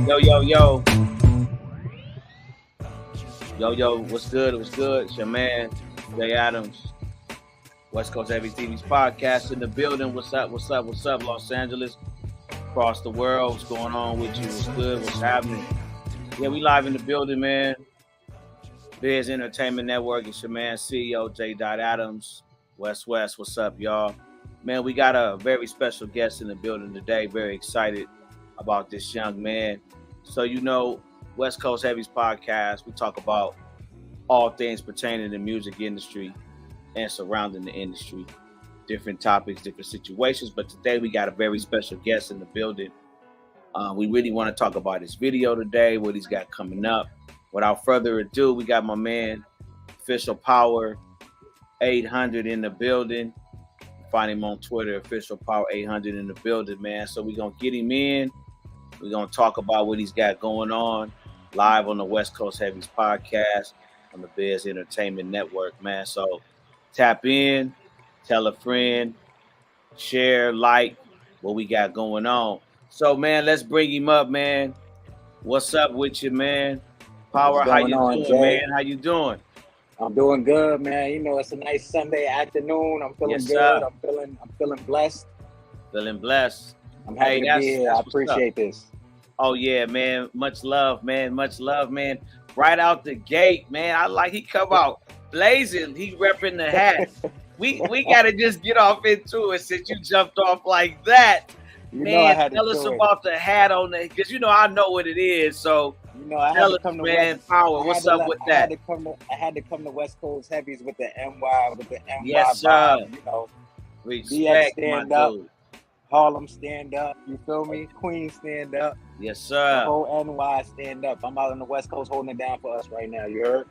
Yo, yo, yo. Yo, yo, what's good? What's good? It's your man, Jay Adams. West Coast Heavy TV's podcast in the building. What's up? What's up? What's up, Los Angeles? Across the world. What's going on with you? What's good? What's happening? Yeah, we live in the building, man. Biz Entertainment Network. It's your man, CEO J. Adams. West. What's up, y'all? Man, we got a very special guest in the building today. Very excited about this young man. So, West Coast Heavies podcast, we talk about all things pertaining to the music industry and surrounding the industry, different topics, different situations. But today we got a very special guest in the building. We really want to talk about his video today, what he's got coming up. Without further ado, we got my man, Official Power 800 in the building. Find him on Twitter, Official Power 800 in the building, man. So we're going to get him in. We're going to talk about what he's got going on live on the West Coast Heavies podcast on the Biz Entertainment Network, man. So tap in, tell a friend, share, like what we got going on. So, man, let's bring him up, man. What's up with you, man? Power, how you doing, Jay? Man? How you doing? I'm doing good, man. It's a nice Sunday afternoon. I'm feeling good. Sir. I'm feeling blessed. Feeling blessed. I'm happy to be here. I appreciate this. Oh yeah, man. Much love, man. Much love, man. Right out the gate, man. He come out blazing. He repping the hat. we gotta just get off into it since you jumped off like that. Man, tell us about the hat on the, because I know what it is. So I had to come to West, Power. What's up with that? I had to come to West Coast Heavies with the NY, yes, sir. Vibe, Respect, stand up. Dude. Harlem stand up. You feel me? Queens stand up. Yes, sir. The whole NY stand up. I'm out on the West Coast holding it down for us right now. You heard?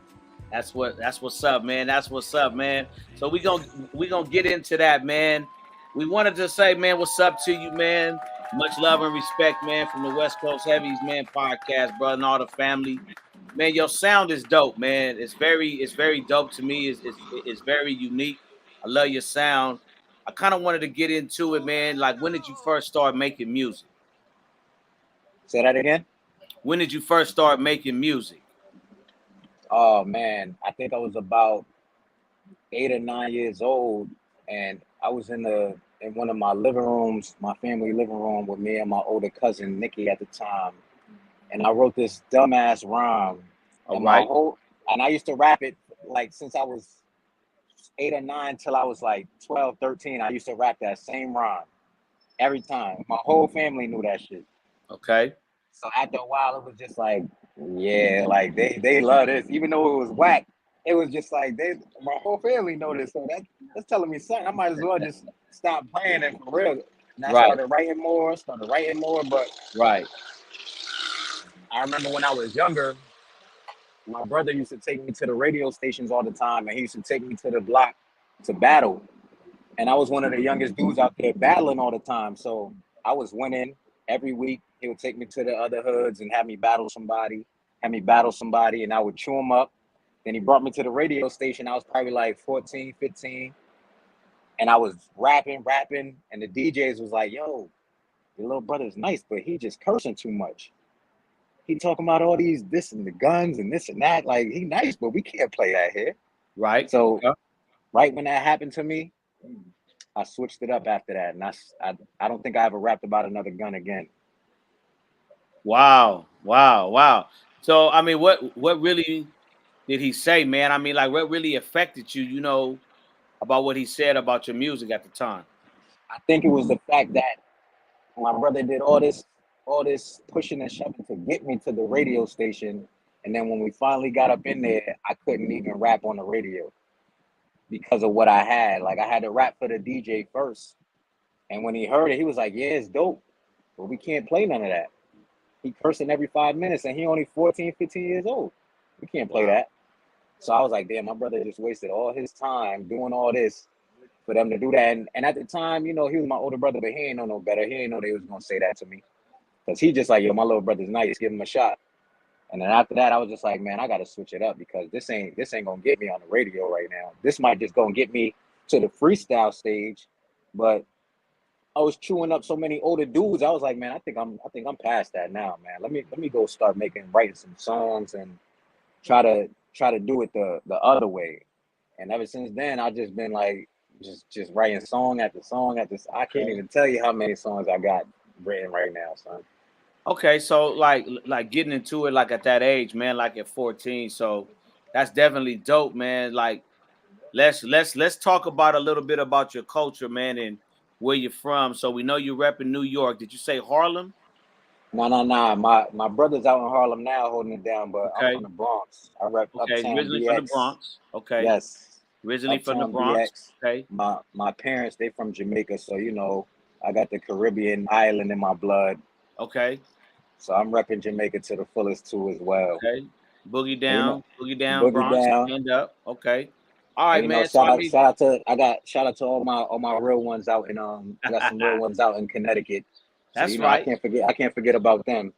That's what's up, man. That's what's up, man. So we gonna get into that, man. We wanted to say, man, what's up to you, man. Much love and respect, man, from the West Coast Heavies, man, podcast, brother, and all the family. Man, your sound is dope, man. It's very dope to me. It's very unique. I love your sound. I kind of wanted to get into it, man. Like, when did you first start making music? Say that again? When did you first start making music? Oh, man. I think I was about 8 or 9 years old, and I was in one of my living rooms, my family living room, with me and my older cousin, Nikki, at the time. And I wrote this dumbass rhyme. And I used to rap it, like, since I was 8 or 9 till I was like 12, 13. I used to rap that same rhyme every time. My whole family knew that shit. Okay. So after a while, it was just like, yeah, like they love this. Even though it was whack, it was just like my whole family know this. So that's telling me something. I might as well just stop playing it for real. And I started writing more, but I remember when I was younger, my brother used to take me to the radio stations all the time, and he used to take me to the block to battle. And I was one of the youngest dudes out there battling all the time. So I was winning every week. He would take me to the other hoods and have me battle somebody, and I would chew him up. Then he brought me to the radio station. I was probably like 14, 15. And I was rapping. And the DJs was like, yo, your little brother's nice, but he just cursing too much. He talking about all this and the guns and this and that. Like, he nice, but we can't play that here. Right. So right when that happened to me, I switched it up after that. And I don't think I ever rapped about another gun again. Wow. So, I mean, what really did he say, man? I mean, like, what really affected you, about what he said about your music at the time? I think it was the fact that my brother did all this pushing and shoving to get me to the radio station. And then when we finally got up in there, I couldn't even rap on the radio because of what I had. Like, I had to rap for the DJ first. And when he heard it, he was like, yeah, it's dope, but we can't play none of that. He cursing every 5 minutes, and he only 14, 15 years old. We can't play that. So I was like, damn, my brother just wasted all his time doing all this for them to do that. And at the time, he was my older brother, but he ain't know no better. He ain't know they was going to say that to me. Because he just like, yo, my little brother's nice, give him a shot. And then after that, I was just like, man, I got to switch it up because this ain't going to get me on the radio right now. This might just go and get me to the freestyle stage. But was chewing up so many older dudes. I was like, man, I think I'm past that now, man. Let me go start writing some songs and try to do it the other way. And ever since then, I've just been like just writing song after song after. I can't even tell you how many songs I got written right now, son. Okay, so like getting into it like at that age, man, like at 14. So that's definitely dope, man. Like let's talk about a little bit about your culture, man, and where you're from. So we know you're repping New York. Did you say Harlem? Nah. My brother's out in Harlem now holding it down, but I'm from Okay. the Bronx. I rep Okay. Uptown Originally from the BX. Bronx. Okay. Yes, Originally from the Uptown Bronx. BX. Okay. My parents, they from Jamaica, so I got the Caribbean island in my blood. Okay. So I'm repping Jamaica to the fullest too as well. Okay. And Boogie down, Boogie Bronx. down. Stand up. Okay. All And right, man. So I mean, shout out to all my real ones out in I got some real ones out in Connecticut. So that's I right. can't forget about them.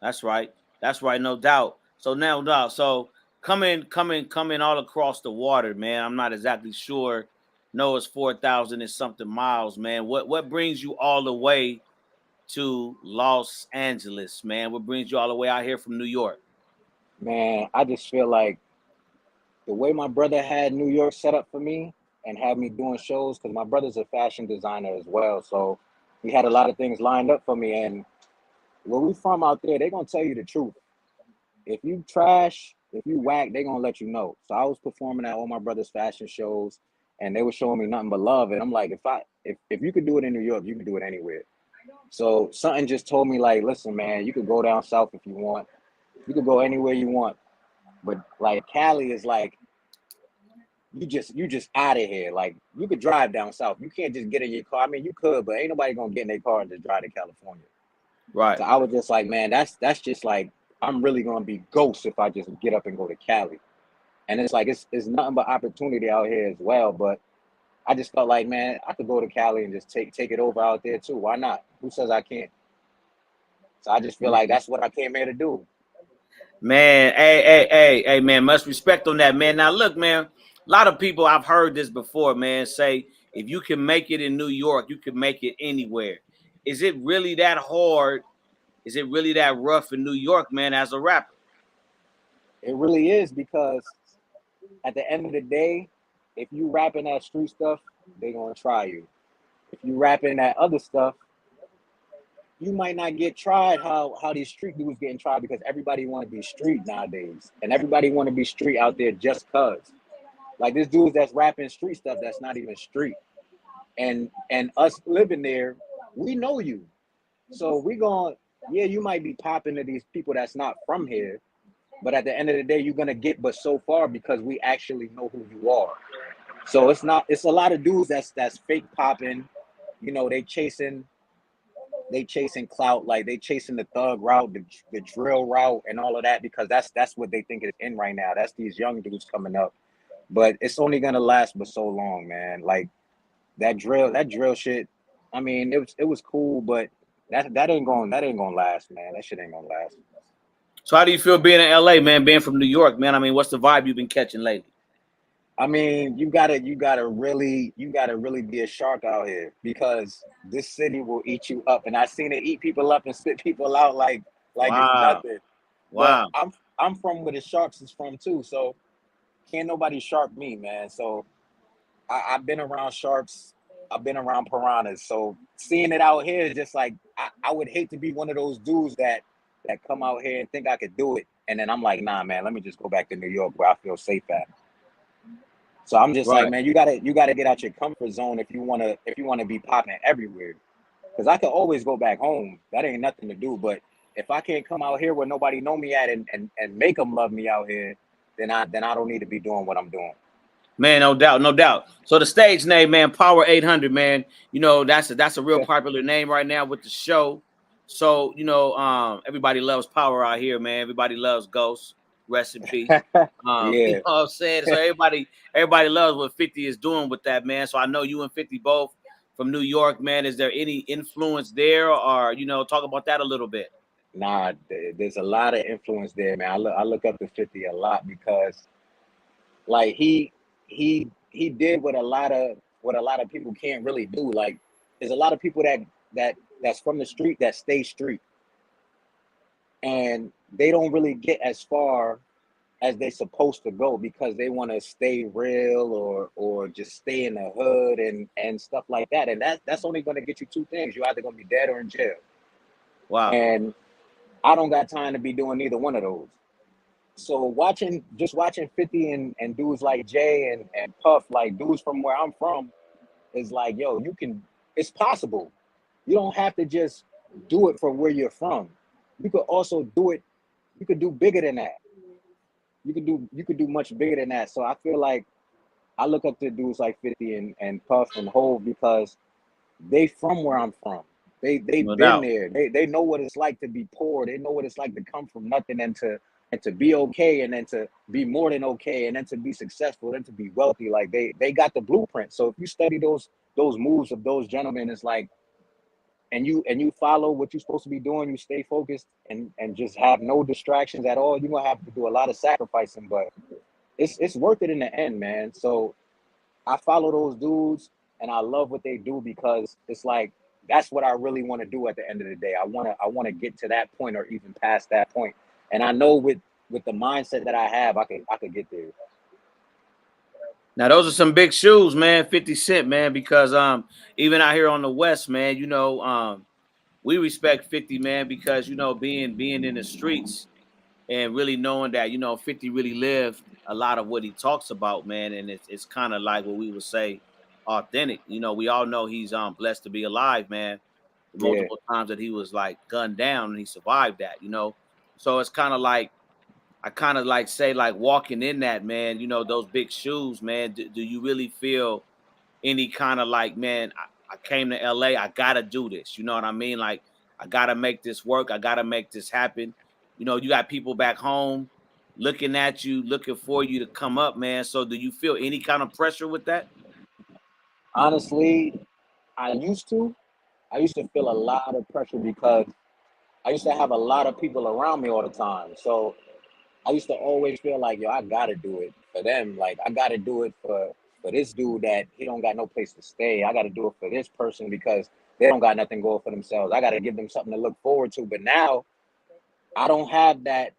That's right. That's right. No doubt. So now, no doubt. So coming all across the water, man. I'm not exactly sure. No, it's 4,000 and something miles, man. What brings you all the way to Los Angeles, man? What brings you all the way out here from New York? Man, I just feel like the way my brother had New York set up for me and had me doing shows, because my brother's a fashion designer as well. So he had a lot of things lined up for me. And where we from out there, they're gonna tell you the truth. If you trash, if you whack, they're gonna let you know. So I was performing at all my brother's fashion shows and they were showing me nothing but love. And I'm like, if you could do it in New York, you can do it anywhere. So something just told me like, listen, man, you could go down south if you want. You could go anywhere you want. But like Cali is like you just out of here. Like you could drive down south. You can't just get in your car. I mean, you could, but ain't nobody gonna get in their car and just drive to California. Right. So I was just like, man, that's just like I'm really gonna be ghost if I just get up and go to Cali. And it's like it's nothing but opportunity out here as well. But I just felt like, man, I could go to Cali and just take it over out there too. Why not? Who says I can't? So I just feel like that's what I came here to do. Man, hey, man, much respect on that, man. Now, look, man, a lot of people I've heard this before, man, say if you can make it in New York, you can make it anywhere. Is it really that hard? Is it really that rough in New York, man, as a rapper? It really is because at the end of the day, if you rapping that street stuff, they gonna try you. If you rapping that other stuff, you might not get tried how these street dudes getting tried because everybody want to be street nowadays, and everybody want to be street out there just cause. Like this dude that's rapping street stuff that's not even street, and us living there, we know you, so we going yeah, you might be popping to these people that's not from here, but at the end of the day, you're gonna get but so far because we actually know who you are. So it's a lot of dudes that's fake popping, they chasing clout, like they chasing the thug route, the drill route, and all of that because that's what they think is in right now. That's these young dudes coming up, but it's only gonna last but so long, man. Like that drill shit. I mean, it was cool, but that ain't gonna last, man. That shit ain't gonna last. So how do you feel being in LA, man, being from New York, man? I mean, what's the vibe you've been catching lately? I mean, you gotta really be a shark out here because this city will eat you up. And I seen it eat people up and spit people out like it's Wow. nothing. But Wow. I'm from where the sharks is from too, so can't nobody shark me, man. So I've been around sharks, I've been around piranhas. So seeing it out here is just like I would hate to be one of those dudes that come out here and think I could do it. And then I'm like, nah, man, let me just go back to New York where I feel safe at. So I'm just like, Right. man, you gotta get out your comfort zone if you wanna be popping everywhere. Because I could always go back home. That ain't nothing to do. But if I can't come out here where nobody know me at and make them love me out here, then I don't need to be doing what I'm doing. Man, no doubt, no doubt. So the stage name, man, Power 800, man. You know that's a real popular name right now with the show. So everybody loves Power out here, man. Everybody loves Ghost. Rest in peace. You know Yeah. what I'm saying? So everybody loves what 50 is doing with that, man. So I know you and 50 both from New York, man. Is there any influence there, or talk about that a little bit? Nah, there's a lot of influence there, man. I look up to 50 a lot because like he did what a lot of people can't really do. Like there's a lot of people that's from the street that stay street, and they don't really get as far as they supposed to go because they want to stay real or just stay in the hood and stuff like that. And that's only going to get you two things. You're either going to be dead or in jail. Wow. And I don't got time to be doing either one of those. So watching 50 and dudes like Jay and Puff, like dudes from where I'm from, is like, yo, it's possible. You don't have to just do it from where you're from. You could also do it, you could do bigger than that. You could do much bigger than that. So I feel like I look up to dudes like 50 and Puff and Hov because they from where I'm from. They've No been doubt. there. They know what it's like to be poor. They know what it's like to come from nothing and to be okay and then to be more than okay and then to be successful and to be wealthy. Like they got the blueprint. So if you study those moves of those gentlemen, it's like and you follow what you're supposed to be doing, you stay focused and just have no distractions at all, you're gonna have to do a lot of sacrificing, but it's worth it in the end, man. So I follow those dudes and I love what they do because it's like that's what I really want to do at the end of the day. I want to get to that point or even past that point. And I know with the mindset that I have, I could get there. Now those are some big shoes, man. 50 Cent, man, because even out here on the West, man, you know, we respect 50, man, because you know, being in the streets and really knowing that, you know, 50 really lived a lot of what he talks about, man, and it's kind of like what we would say authentic. You know, we all know he's blessed to be alive, man. The Yeah. multiple times that he was like gunned down and he survived that, you know. So it's kind of like I kind of like say like walking in that, man, you know, those big shoes, man. Do you really feel any kind of like, man, I came to LA, I gotta do this. You know what I mean? Like, I gotta make this work, I gotta make this happen. You know, you got people back home looking at you, looking for you to come up, man. So do you feel any kind of pressure with that? Honestly, I used to feel a lot of pressure because I used to have a lot of people around me all the time. So I used to always feel like, yo, I gotta do it for them. Like I gotta do it for this dude that he don't got no place to stay. I gotta do it for this person because they don't got nothing going for themselves. I gotta give them something to look forward to. But now I don't have that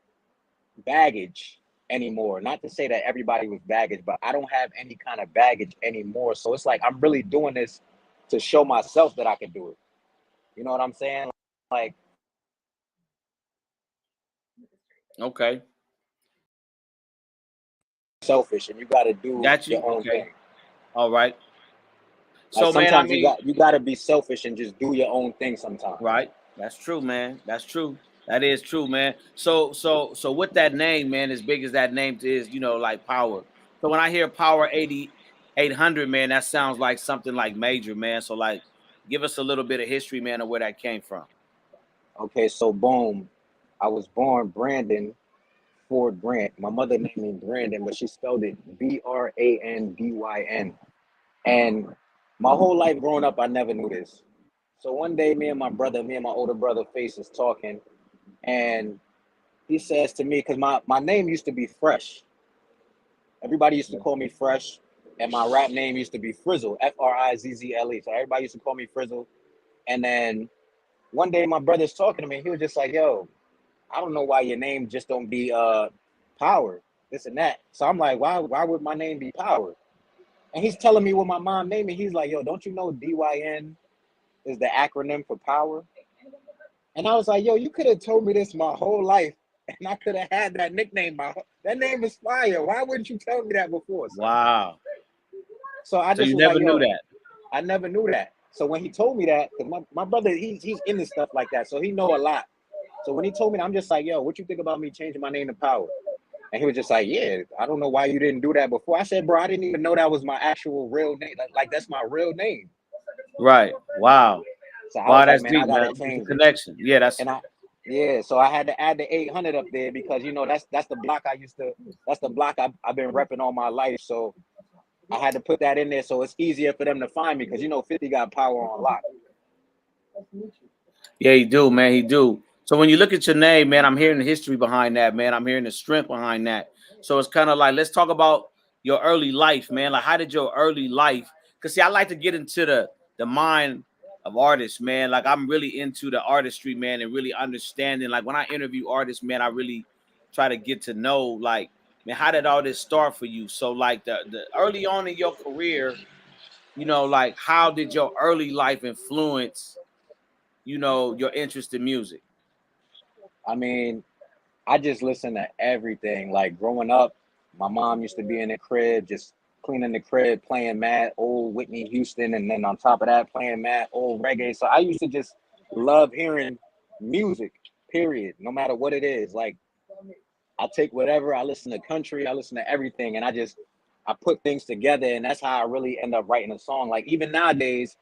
baggage anymore. Not to say that everybody was baggage, but I don't have any kind of baggage anymore. So it's like I'm really doing this to show myself that I can do it. You know what I'm saying? Like Okay. selfish and you gotta do Got your you. own Okay. thing. All right. Like So man, I sometimes mean, you gotta be selfish and just do your own thing sometimes. right. That's true, man. That's true. That is true, man. So with that name, man, as big as that name is, you know, like Power. So when I hear Power 8800, man, that sounds like something like major, man. So like give us a little bit of history, man, of where that came from. Okay, so boom. I was born Brandon Ford Grant. My mother named me Brandon, but she spelled it Brandyn. And my whole life growing up, I never knew this. So one day, me and my older brother, Face is talking, and he says to me, because my name used to be Fresh. Everybody used to call me Fresh, and my rap name used to be Frizzle, Frizzle. So everybody used to call me Frizzle. And then one day, my brother's talking to me. He was just like, "Yo, I don't know why your name just don't be Power, this and that." So I'm like, why would my name be Power? And he's telling me what my mom named me. He's like, "Yo, don't you know DYN is the acronym for power?" And I was like, "Yo, you could have told me this my whole life, and I could have had that nickname. That name is fire. Why wouldn't you tell me that before, son?" Wow. So I So just you was like, never knew "Yo, that. I never knew that." So when he told me that, because my brother, he's into stuff like that, so he know a lot. So when he told me that, I'm just like, "Yo, what you think about me changing my name to Power?" And he was just like, "Yeah, I don't know why you didn't do that before." I said, "Bro, I didn't even know that was my actual real name. Like that's my real name." Right. Wow. So I Wow, was like, that's "Man, I deep, gotta man. It's a change it." connection. Yeah, that's And yeah, so I had to add the 800 up there because that's the block that's the block I've been repping all my life. So I had to put that in there so it's easier for them to find me because 50 got power on lock. yeah, he do, man. He do. So when you look at your name, man, I'm hearing the history behind that, man. I'm hearing the strength behind that. So it's kind of like, let's talk about your early life, man. Like, how did your early life? Because see, I like to get into the mind of artists, man. Like I'm really into the artistry, man, and really understanding. Like when I interview artists, man, I really try to get to know, like, man, how did all this start for you? So like the early on in your career, you know, like how did your early life influence, you know, your interest in music? I mean, I just listen to everything. Like growing up, my mom used to be in the crib, just cleaning the crib, playing mad old Whitney Houston, and then on top of that, playing mad old reggae. So I used to just love hearing music, period, no matter what it is. Like I take whatever, I listen to country, I listen to everything, and I put things together, and that's how I really end up writing a song. Like even nowadays,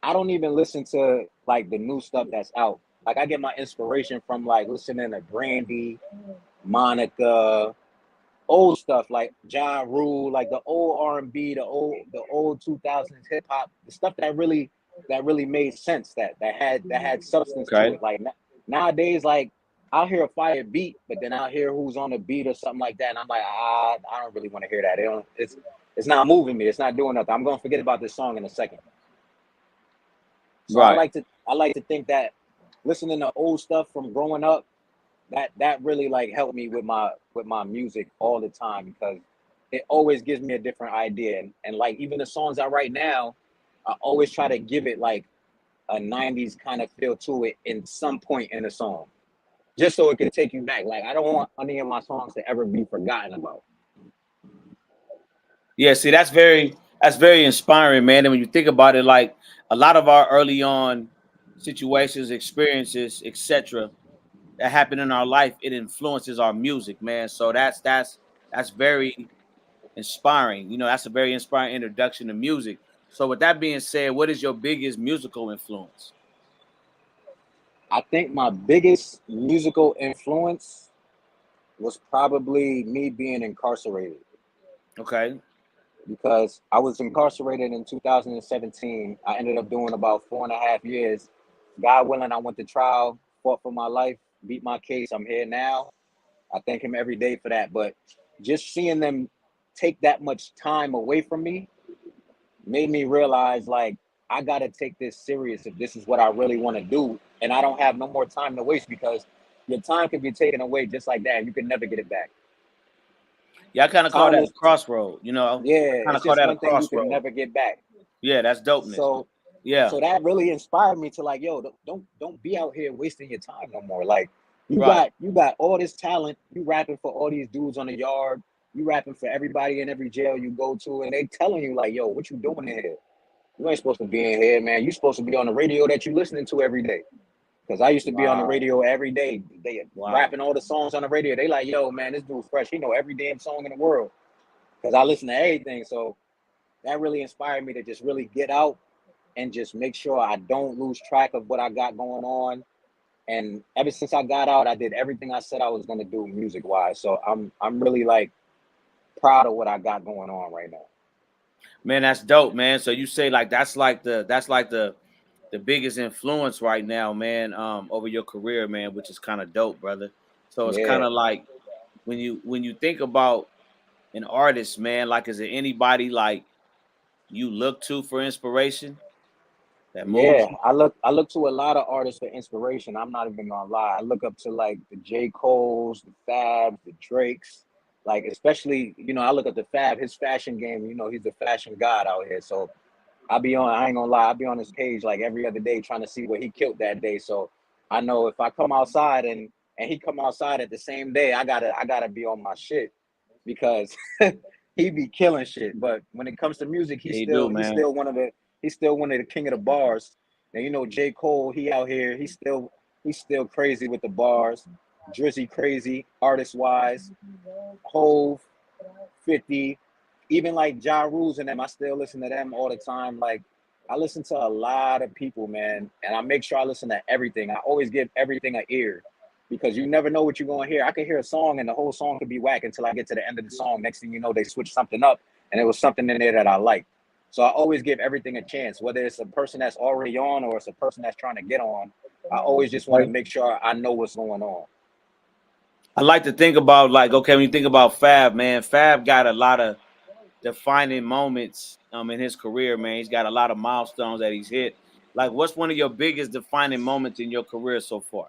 I don't even listen to like the new stuff that's out. Like I get my inspiration from like listening to Brandy, Monica, old stuff like Ja Rule, like the old R&B, the old 2000s hip hop, the stuff that really made sense, that had substance to Okay. it. Like nowadays, like I'll hear a fire beat, but then I'll hear who's on the beat or something like that, and I'm like, I don't really want to hear that. It's not moving me. It's not doing nothing. I'm gonna forget about this song in a second. So I Right. like to I like to think that listening to old stuff from growing up, that really like helped me with my music all the time, because it always gives me a different idea, and like even the songs I write now, I always try to give it like a 90s kind of feel to it in some point in the song, just so it can take you back. Like I don't want any of my songs to ever be forgotten about. Yeah, see, that's very inspiring, man. And when you think about it, like a lot of our early on situations, experiences, etc., that happen in our life, it influences our music, man. So that's very inspiring. You know, that's a very inspiring introduction to music. So with that being said, what is your biggest musical influence? I think my biggest musical influence was probably me being incarcerated, Okay. because I was incarcerated in 2017. I ended up doing about 4.5 years. God willing, I went to trial, fought for my life, beat my case. I'm here now. I thank him every day for that. But just seeing them take that much time away from me made me realize, like, I got to take this serious if this is what I really want to do. And I don't have no more time to waste, because your time can be taken away just like that. You can never get it back. Yeah, I kind of call Time that a is, crossroad. You know, yeah, I kind of it's call just that a one thing you can crossroad. never get back. Yeah, that's dopeness. So Yeah. so that really inspired me to like, yo, don't be out here wasting your time no more. Like you Right. got you got all this talent, you rapping for all these dudes on the yard, you rapping for everybody in every jail you go to, and they telling you like, yo, what you doing in here? You ain't supposed to be in here, man. You supposed to be on the radio that you listening to every day. Because I used to be on the Wow. radio every day. They Wow. rapping all the songs on the radio. They like, yo, man, this dude's fresh. He know every damn song in the world. Because I listen to everything. So that really inspired me to just really get out and just make sure I don't lose track of what I got going on. And ever since I got out, I did everything I said I was gonna do music wise. So I'm really like proud of what I got going on right now. Man, that's dope, man. So you say like that's like the biggest influence right now, man, over your career, man, which is kind of dope, brother. So it's kind Yeah, of like when you think about an artist, man, like is there anybody like you look to for inspiration that moves yeah. you? I look to a lot of artists for inspiration. I'm not even gonna lie. I look up to like the J. Cole's, the Fabs, the Drakes. Like especially, I look at the Fab, his fashion game. He's the fashion god out here. So I ain't gonna lie, I'll be on his page like every other day trying to see what he killed that day. So I know if I come outside and he come outside at the same day, I gotta be on my shit, because he be killing shit. But when it comes to music, Yeah, you do, he's man. still one of the king of the bars. And J. Cole, he out here, he's still crazy with the bars. Drizzy crazy, artist wise. Hove, 50, even like Ja Rules and them, I still listen to them all the time. Like I listen to a lot of people, man, and I make sure I listen to everything. I always give everything an ear, because you never know what you're gonna hear. I could hear a song and the whole song could be whack until I get to the end of the song. Next thing you know, they switch something up and it was something in there that I like. So I always give everything a chance, whether it's a person that's already on or it's a person that's trying to get on. I always just want to Right. make sure I know what's going on. I like to think about like, okay, when you think about Fab, man, Fab got a lot of defining moments in his career, man. He's got a lot of milestones that he's hit. Like, what's one of your biggest defining moments in your career so far?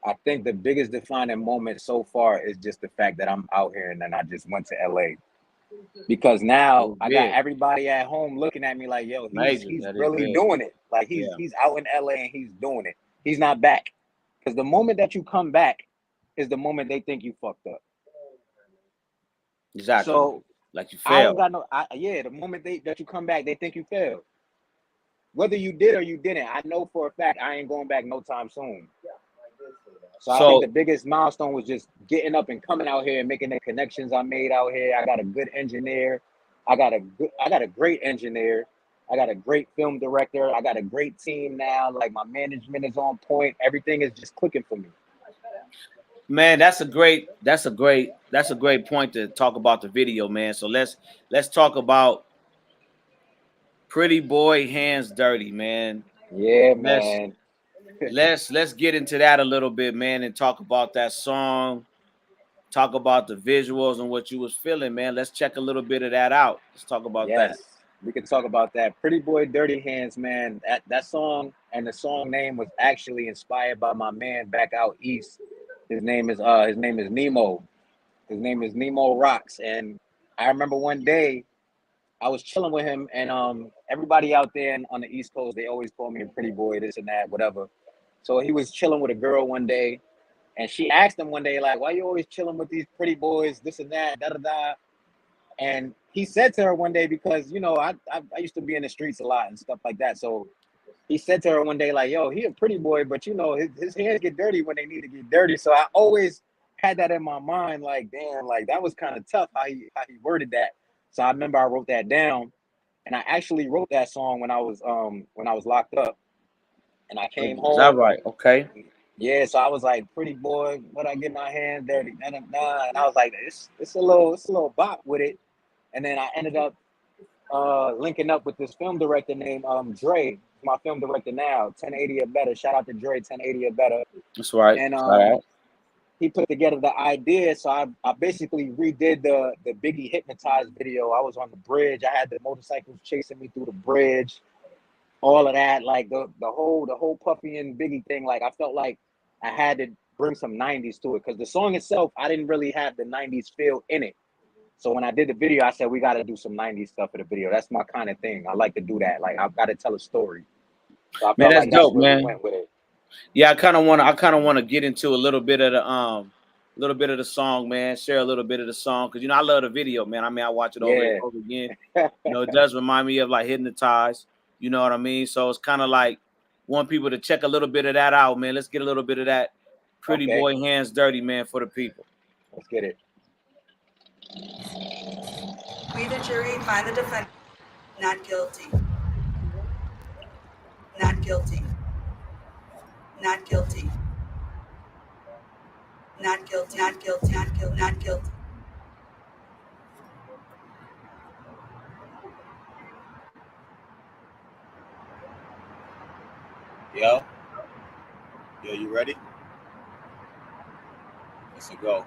I think the biggest defining moment so far is just the fact that I'm out here and then I just went to LA. Because now It's I got big, everybody at home looking at me like, yo, major. he's That is really big. doing it. Like Yeah, he's out in LA and he's doing it. He's not back. Because the moment that you come back is the moment they think you fucked up. exactly. So Like you I don't failed. got the moment that you come back, they think you failed. Whether you did or you didn't, I know for a fact I ain't going back no time soon. So I think So the biggest milestone was just getting up and coming out here and making the connections I made out here. I got a good engineer. I got a great engineer. I got a great film director. I got a great team now. Like my management is on point. Everything is just clicking for me. man, that's a great point to talk about the video, man. So let's talk about Pretty Boy Hands Dirty, man. Yeah, Let's man. let's get into that a little bit, man, and talk about that song, talk about the visuals and what you was feeling, man. Let's check a little bit of that out. Let's talk about that. Yes, we can talk about that. Pretty Boy Dirty Hands, man. That song and the song name was actually inspired by my man back out east. His name is Nemo. His name is Nemo Rocks. And I remember one day I was chilling with him and everybody out there on the East Coast, they always call me a pretty boy, this and that, whatever. So he was chilling with a girl one day and she asked him one day, like, why you always chilling with these pretty boys, this and that, da da da. And he said to her one day, because I used to be in the streets a lot and stuff like that. So he said to her one day, like, yo, he a pretty boy, but his hands get dirty when they need to get dirty. So I always had that in my mind, like, damn, like that was kind of tough how he worded that. So I remember I wrote that down, and I actually wrote that song when I was locked up, and I came Is that home. right? Okay. Yeah, so I was like, pretty boy, but I get my hands dirty, nah, nah, nah. And I was like, it's a little bop with it. And then I ended up linking up with this film director named Dre, my film director now, 1080 or better. Shout out to Dre, 1080 or better. That's right. And All right. he put together the idea. So I basically redid the Biggie Hypnotized video. I was on the bridge. I had the motorcycles chasing me through the bridge, all of that, like the whole Puffy and Biggie thing. Like I felt like I had to bring some 90s to it because the song itself, I didn't really have the 90s feel in it. So when I did the video, I said we got to do some 90s stuff for the video. That's my kind of thing. I like to do that. Like I've got to tell a story. So I Man, felt that's like that's dope, where we man. went with it. Yeah, I kind of want to get into a little bit of the song, man. Share a little bit of the song because I love the video, man. I mean, I watch it over and Yeah. over again. It does remind me of like Hypnotized. You know what I mean? So it's kind of like want people to check a little bit of that out, man. Let's get a little bit of that Pretty Okay. Boy Hands Dirty, man, for the people. Let's get it. We, the jury, find the defendant not guilty. Not guilty. Not guilty. Not guilty. Not guilty. Not guilty. Not guilty. Yo, you ready? Let's go.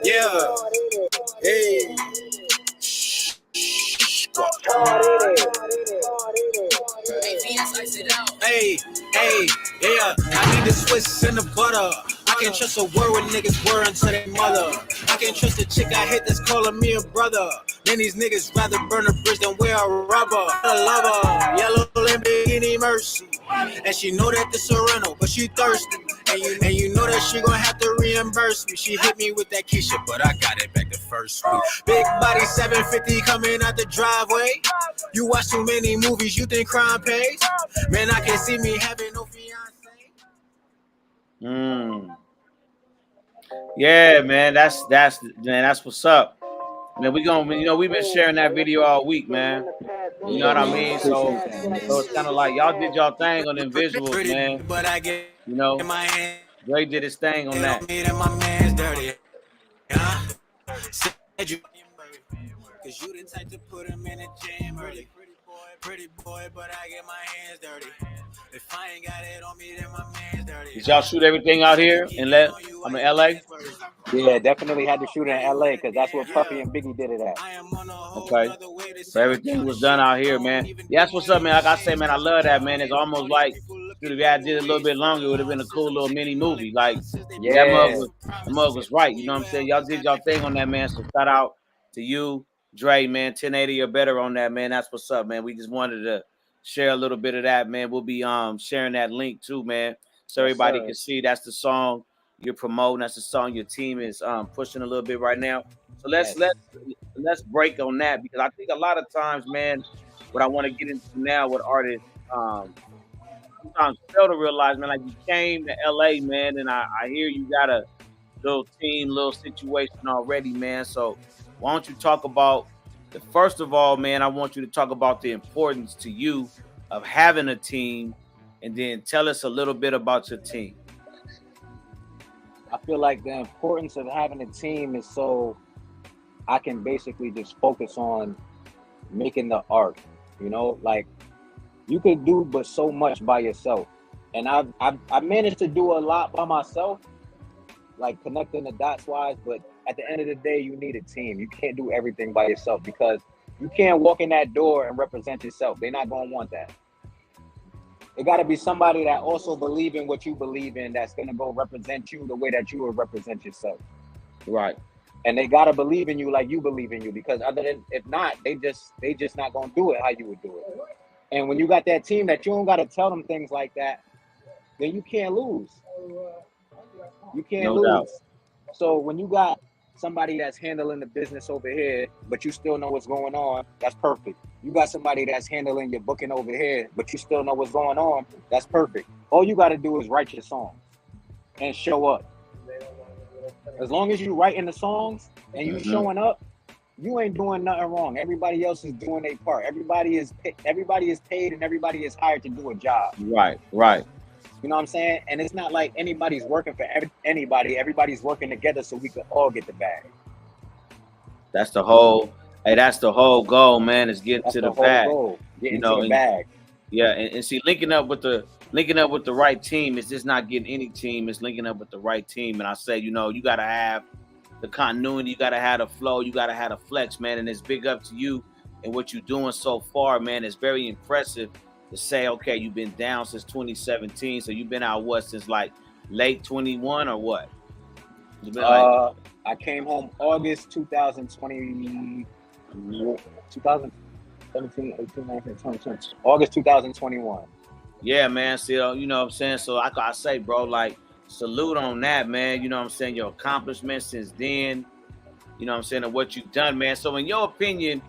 Yeah. Hey. Hey, yeah. I need the Swiss and the butter. I can't trust a word when niggas word unto their mother. I can't trust a chick I hit that's calling me a brother. Then these niggas rather burn a bridge than wear a rubber. I love her, yellow Lamborghini Mercy. And she know that this a rental, but she thirsty. And you know that she gon' have to reimburse me. She hit me with that Keisha, but I got it back the first week. Big body 750 coming out the driveway. You watch too many movies, you think crime pays? Man, I can't see me having no fiance. Yeah, man. That's what's up. Man, we've been sharing that video all week, man. You know Yeah, what I man. mean? Appreciate So that, man. it's kind of like y'all did y'all thing on them visuals, Pretty, man. but I get You know, in my hand. Dre did his thing on It that. don't mean that my man's dirty. Said you, cause you the type to put him in a jam early. Pretty boy, but I get my hands dirty. If I ain't got it on me, then my man's dirty. Did y'all shoot everything out here in LA? Yeah, definitely had to shoot in LA because that's where Puffy and Biggie did it at. Okay. So everything was done out here, man. Yeah, that's what's up, man. Like I say, man, I love that, man. It's almost like if I did a little bit longer, it would have been a cool little mini movie. Like that mug was right. You know what I'm saying? Y'all did y'all thing on that, man. So shout out to you, Dre, man. 1080 or better on that, man. That's what's up, man. We just wanted to share a little bit of that, man. We'll be sharing that link too, man. So everybody can see that's the song you're promoting. That's the song your team is pushing a little bit right now. So let's break on that because I think a lot of times, man, what I want to get into now with artists, sometimes fail to realize, man, like you came to LA, man, and I hear you got a little team, little situation already, man. So why don't you talk about first of all, man, I want you to talk about the importance to you of having a team, and then tell us a little bit about your team. I feel like the importance of having a team is so I can basically just focus on making the art. You know, like you could do but so much by yourself, and I've managed to do a lot by myself, like connecting the dots wise. But at the end of the day, you need a team. You can't do everything by yourself because you can't walk in that door and represent yourself. They're not gonna want that. It got to be somebody that also believe in what you believe in that's going to go represent you the way that you would represent yourself. Right. And they got to believe in you like you believe in you, because if not, they just not going to do it how you would do it. And when you got that team that you don't got to tell them things like that, then you can't lose. You can't lose. Doubt. So when you got somebody that's handling the business over here, but you still know what's going on, that's perfect. You got somebody that's handling your booking over here, but you still know what's going on, that's perfect. All you got to do is write your songs and show up. As long as you writing the songs and you showing up, you ain't doing nothing wrong. Everybody else is doing their part. Everybody is paid and everybody is hired to do a job. Right. You know what I'm saying? And it's not like anybody's working for anybody. Everybody's working together so we can all get the bag. That's the whole goal, man, is getting to the bag. Getting to the bag. Yeah, and see, linking up with the right team is just not getting any team. It's linking up with the right team. And I say, you got to have the continuity. You got to have the flow. You got to have the flex, man. And it's big up to you and what you're doing so far, man. It's very impressive to say, okay, you've been down since 2017. So you've been out, since like late 21 or what? You've been I came home August 2020, 2017, 18, 19, 20, 20, August 2021. Yeah, man. See, you know what I'm saying? So I say, bro, like, salute on that, man. You know what I'm saying? Your accomplishments since then, you know what I'm saying, and what you've done, man. So in your opinion,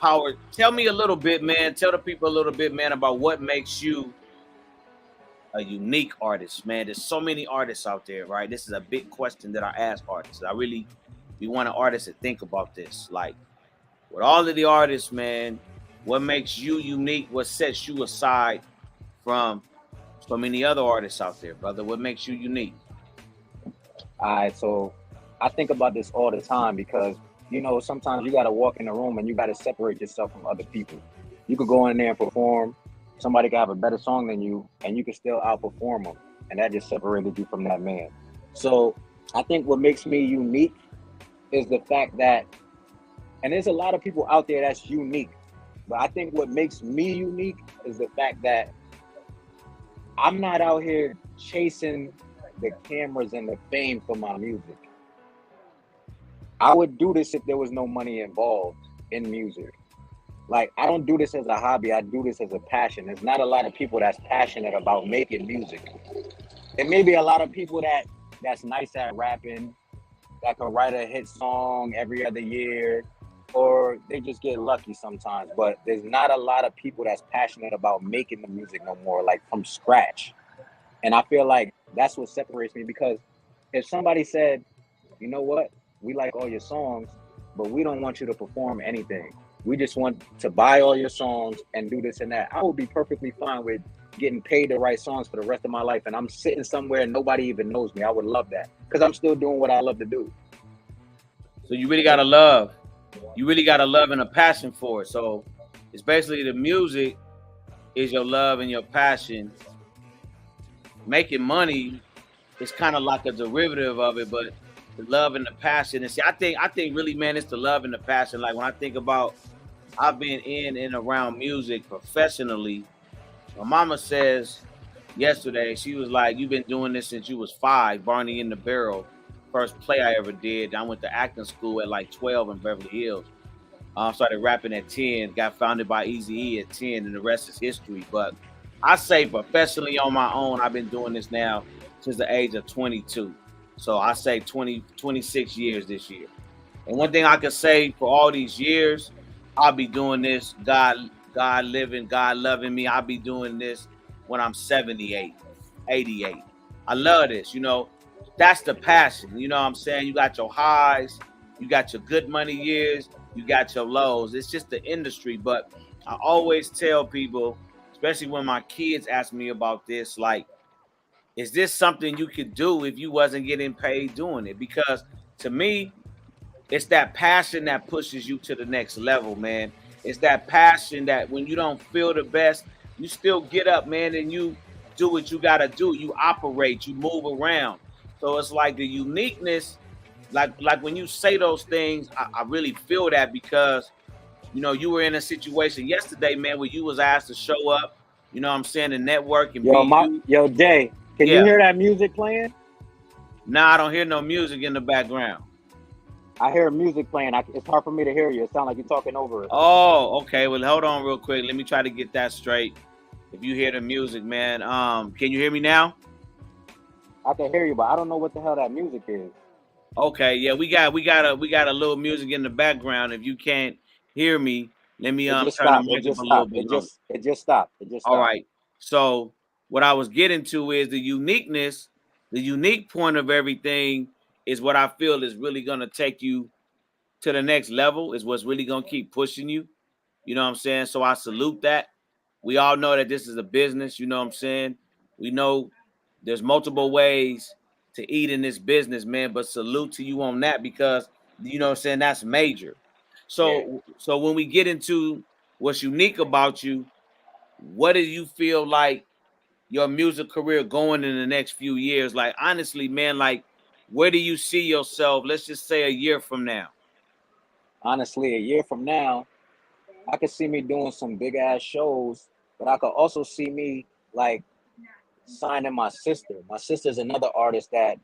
Howard, tell me a little bit, man. Tell the people a little bit, man, about what makes you a unique artist, man. There's so many artists out there, right? This is a big question that I ask artists. We want an artist to think about this. Like, with all of the artists, man, what makes you unique? What sets you aside from so many other artists out there, brother? What makes you unique? All right, so I think about this all the time because, sometimes you got to walk in the room and you got to separate yourself from other people. You could go in there and perform. Somebody could have a better song than you, and you can still outperform them. And that just separated you from that man. So I think what makes me unique is the fact that, and there's a lot of people out there that's unique, but I think what makes me unique is the fact that I'm not out here chasing the cameras and the fame for my music. I would do this if there was no money involved in music. Like, I don't do this as a hobby. I do this as a passion. There's not a lot of people that's passionate about making music. There may be a lot of people that's nice at rapping, that can write a hit song every other year, or they just get lucky sometimes. But there's not a lot of people that's passionate about making the music no more, like from scratch. And I feel like that's what separates me, because if somebody said, you know what, we like all your songs, but we don't want you to perform anything. We just want to buy all your songs and do this and that, I would be perfectly fine with getting paid to write songs for the rest of my life. And I'm sitting somewhere and nobody even knows me. I would love that because I'm still doing what I love to do. So you really got to love. You really got a love and a passion for it. So it's basically the music is your love and your passion. making money is kind of like a derivative of it, but the love and the passion. And see, I think really, man, it's the love and the passion. Like when I think about, I've been in and around music professionally. My mama says yesterday, she was like, "You've been doing this since you was 5, Barney in the Barrel." First play I ever did. I went to acting school at like 12 in Beverly Hills. Started rapping at 10, got founded by Eazy-E at 10, and the rest is history. But I say professionally on my own, I've been doing this now since the age of 22. So I say 26 years this year. And one thing I can say for all these years, I'll be doing this, God living, God loving me. I'll be doing this when I'm 78, 88. I love this, That's the passion. You know what I'm saying? You got your highs, you got your good money years, you got your lows. It's just the industry. But I always tell people, especially when my kids ask me about this, like, is this something you could do if you wasn't getting paid doing it? Because to me, it's that passion that pushes you to the next level, man. It's that passion that when you don't feel the best, you still get up, man, and you do what you got to do. You operate, you move around. So it's like the uniqueness, like when you say those things, I really feel that because, you were in a situation yesterday, man, where you was asked to show up, you know what I'm saying, to network and be you. Yo, Jay, can you hear that music playing? Nah, I don't hear no music in the background. I hear music playing. It's hard for me to hear you. It sounds like you're talking over it. Oh, okay. Well, hold on real quick. Let me try to get that straight. If you hear the music, man, can you hear me now? I can hear you, but I don't know what the hell that music is. Okay, yeah, we got a little music in the background. If you can't hear me, let me turn the mic up a little bit. It just stopped. All right. So what I was getting to is the uniqueness, the unique point of everything is what I feel is really gonna take you to the next level, is what's really gonna keep pushing you. You know what I'm saying? So I salute that. We all know that this is a business, you know what I'm saying? We know there's multiple ways to eat in this business, man, but salute to you on that because, you know what I'm saying, that's major. So when we get into what's unique about you, what do you feel like your music career going in the next few years? Like, honestly, man, like, where do you see yourself, let's just say a year from now? Honestly, a year from now, I could see me doing some big ass shows, but I could also see me like signing my sister. My sister's another artist that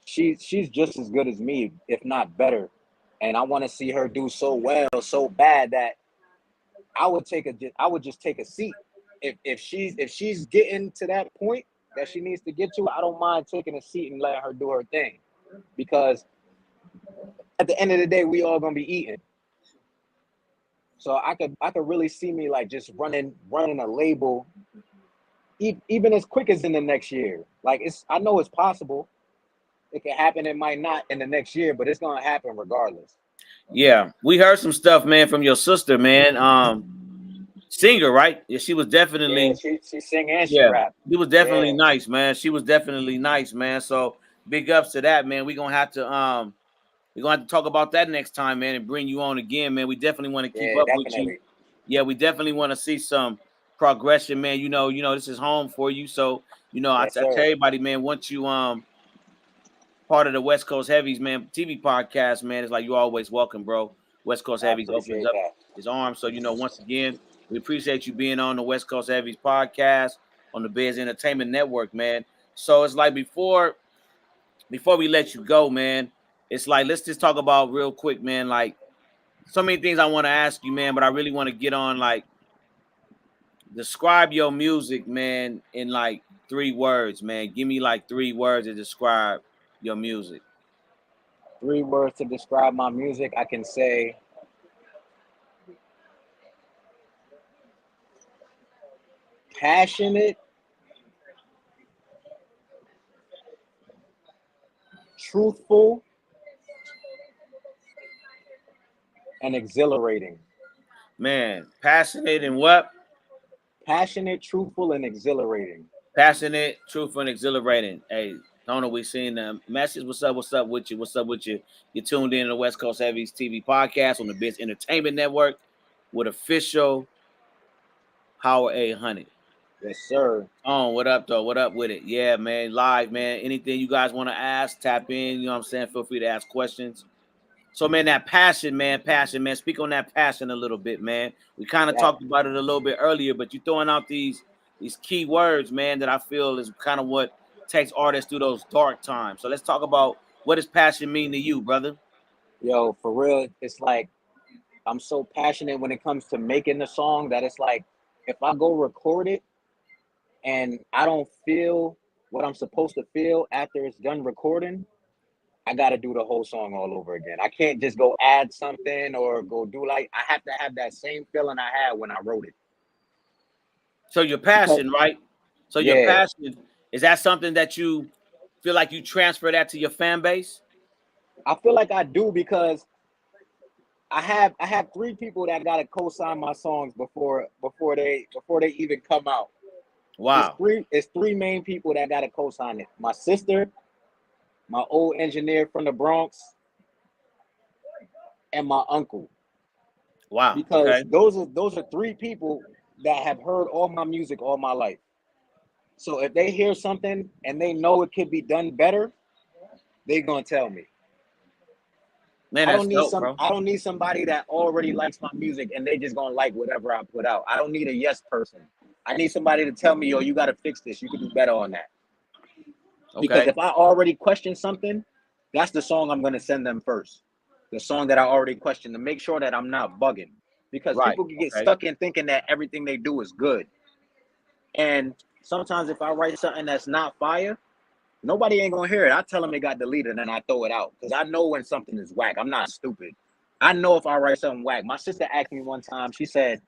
she's just as good as me, if not better. And I want to see her do so well, so bad that I would just take a seat. If she's getting to that point that she needs to get to, I don't mind taking a seat and letting her do her thing. Because at the end of the day, we all gonna be eating. So I could really see me like just running a label, even as quick as in the next year. Like I know it's possible. It can happen. It might not in the next year, but it's gonna happen regardless. Yeah, we heard some stuff, man, from your sister, man. Singer, right? Yeah, she was definitely. Yeah, she sing and she rap. She was definitely nice, man. She was definitely nice, man. So big ups to that, man. We're gonna have to talk about that next time, man, and bring you on again, man. We definitely want to keep up with you. Yeah, we definitely want to see some progression, man. You know, this is home for you. So, I tell everybody, man, once you part of the West Coast Heavies, man, TV podcast, man, it's like you always welcome, bro. West Coast Heavies opens up his arms. So, once again, we appreciate you being on the West Coast Heavies podcast on the Biz Entertainment Network, man. So it's like before we let you go, man, it's like let's just talk about real quick, man. Like so many things I want to ask you, man, but I really want to get on like describe your music, man, in like 3 words, man. Give me like 3 words to describe your music. 3 words to describe my music, I can say passionate, truthful, and exhilarating. Man, passionate and what? Passionate, truthful, and exhilarating. Passionate, truthful, and exhilarating. Hey, Tony, we seen the message. What's up? What's up with you? What's up with you? You tuned in to the West Coast Heavies TV podcast on the Biz Entertainment Network with official Howard 800. Yes, sir. Oh, what up, though? What up with it? Yeah, man. Live, man. Anything you guys want to ask, tap in. You know what I'm saying? Feel free to ask questions. So, man, that passion, man. Speak on that passion a little bit, man. We kind of Yeah. talked about it a little bit earlier, but you're throwing out these key words, man, that I feel is kind of what takes artists through those dark times. So let's talk about what does passion mean to you, brother? Yo, for real, it's like I'm so passionate when it comes to making the song that it's like if I go record it and I don't feel what I'm supposed to feel after it's done recording, I got to do the whole song all over again. I can't just go add something or go do like I have to have that same feeling I had when I wrote it. So your Because passion, right? So your yeah, passion, is that something that you feel like you transfer that to your fan base? I feel like I do because I have three people that got to co-sign my songs before they even come out. Wow. It's three main people that got to co-sign it. My sister, my old engineer from the Bronx, and my uncle. Wow. Because Okay. those are three people that have heard all my music all my life. So if they hear something and they know it could be done better, they're gonna tell me. Man, that's dope, bro. I don't need somebody that already likes my music and they just gonna like whatever I put out. I don't need a yes person. I need somebody to tell me, yo, you gotta fix this. You could do better on that. Because Okay. if I already question something, that's the song I'm gonna send them first. The song that I already questioned to make sure that I'm not bugging. Because Right. people can get Okay. stuck in thinking that everything they do is good. And sometimes if I write something that's not fire, nobody ain't gonna hear it. I tell them it got deleted and I throw it out because I know when something is whack. I'm not stupid. I know if I write something whack. My sister asked me one time. She said,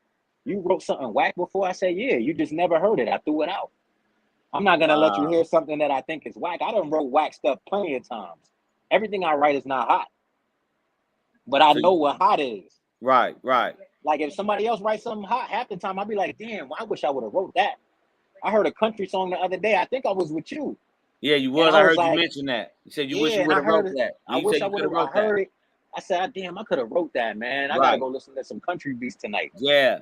"You wrote something whack before?" I said, "Yeah. You just never heard it. I threw it out. I'm not gonna let you hear something that I think is whack. I done wrote whack stuff plenty of times. Everything I write is not hot, but I So know what hot is. right, right. Like if somebody else writes something hot, half the time I'll be like, damn, I wish I would have wrote that. I heard a country song the other day. I think I was with you. Yeah, you And was. I I was heard you like, mention that. You said you wish yeah, you and would I have wrote heard it. that. I You said wish I you would could have have. I wrote that. heard it. I said, oh, damn, I could have wrote that, man. I gotta Right. go listen to some country beats tonight. Yeah.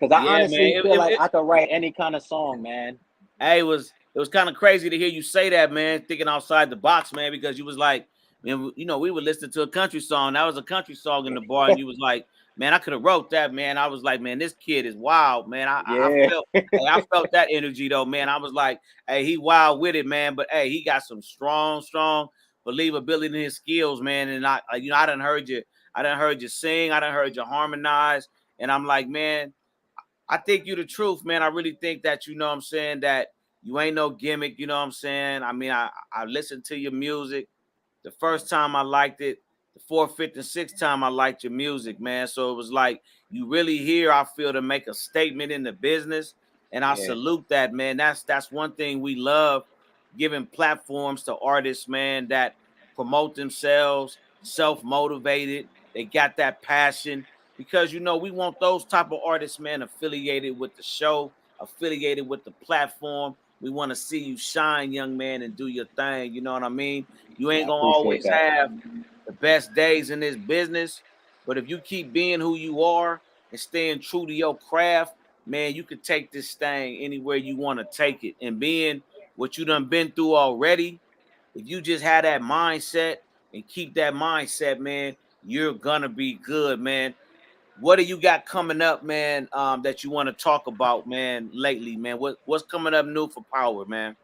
Because I Yeah, man. honestly feel like I could write any kind of song, man. Hey, it was kind of crazy to hear you say that, man. Thinking outside the box, man, because you was like, man, you know, we would listen to a country song. That was a country song in the bar, and you was like, man, I could have wrote that, man. I was like, man, this kid is wild, man. Yeah. I felt that energy though, man. I was like, hey, he wild with it, man. But hey, he got some strong believability in his skills, man. And you know, I done heard you sing, I done heard you harmonize, and I'm like, man. I think you the truth, man. I really think that, you know what I'm saying, that you ain't no gimmick, you know what I'm saying? I mean, I listened to your music. The first time I liked it. The fourth, fifth, and sixth time I liked your music, man. So it was like you really here, I feel, to make a statement in the business. And I Yeah. salute that, man. That's one thing we love, giving platforms to artists, man, that promote themselves, self-motivated. They got that passion because you know we want those type of artists, man, affiliated with the show, affiliated with the platform. We want to see you shine, young man, and do your thing. You know what I mean? You Yeah, ain't I gonna appreciate always that. have the best days in this business, but if you keep being who you are and staying true to your craft, man, you could take this thing anywhere you want to take it. And being what you done been through already, if you just have that mindset and keep that mindset, man, you're gonna be good, man. What do you got coming up, man, that you want to talk about, man, lately, man? What's coming up new for Power, man?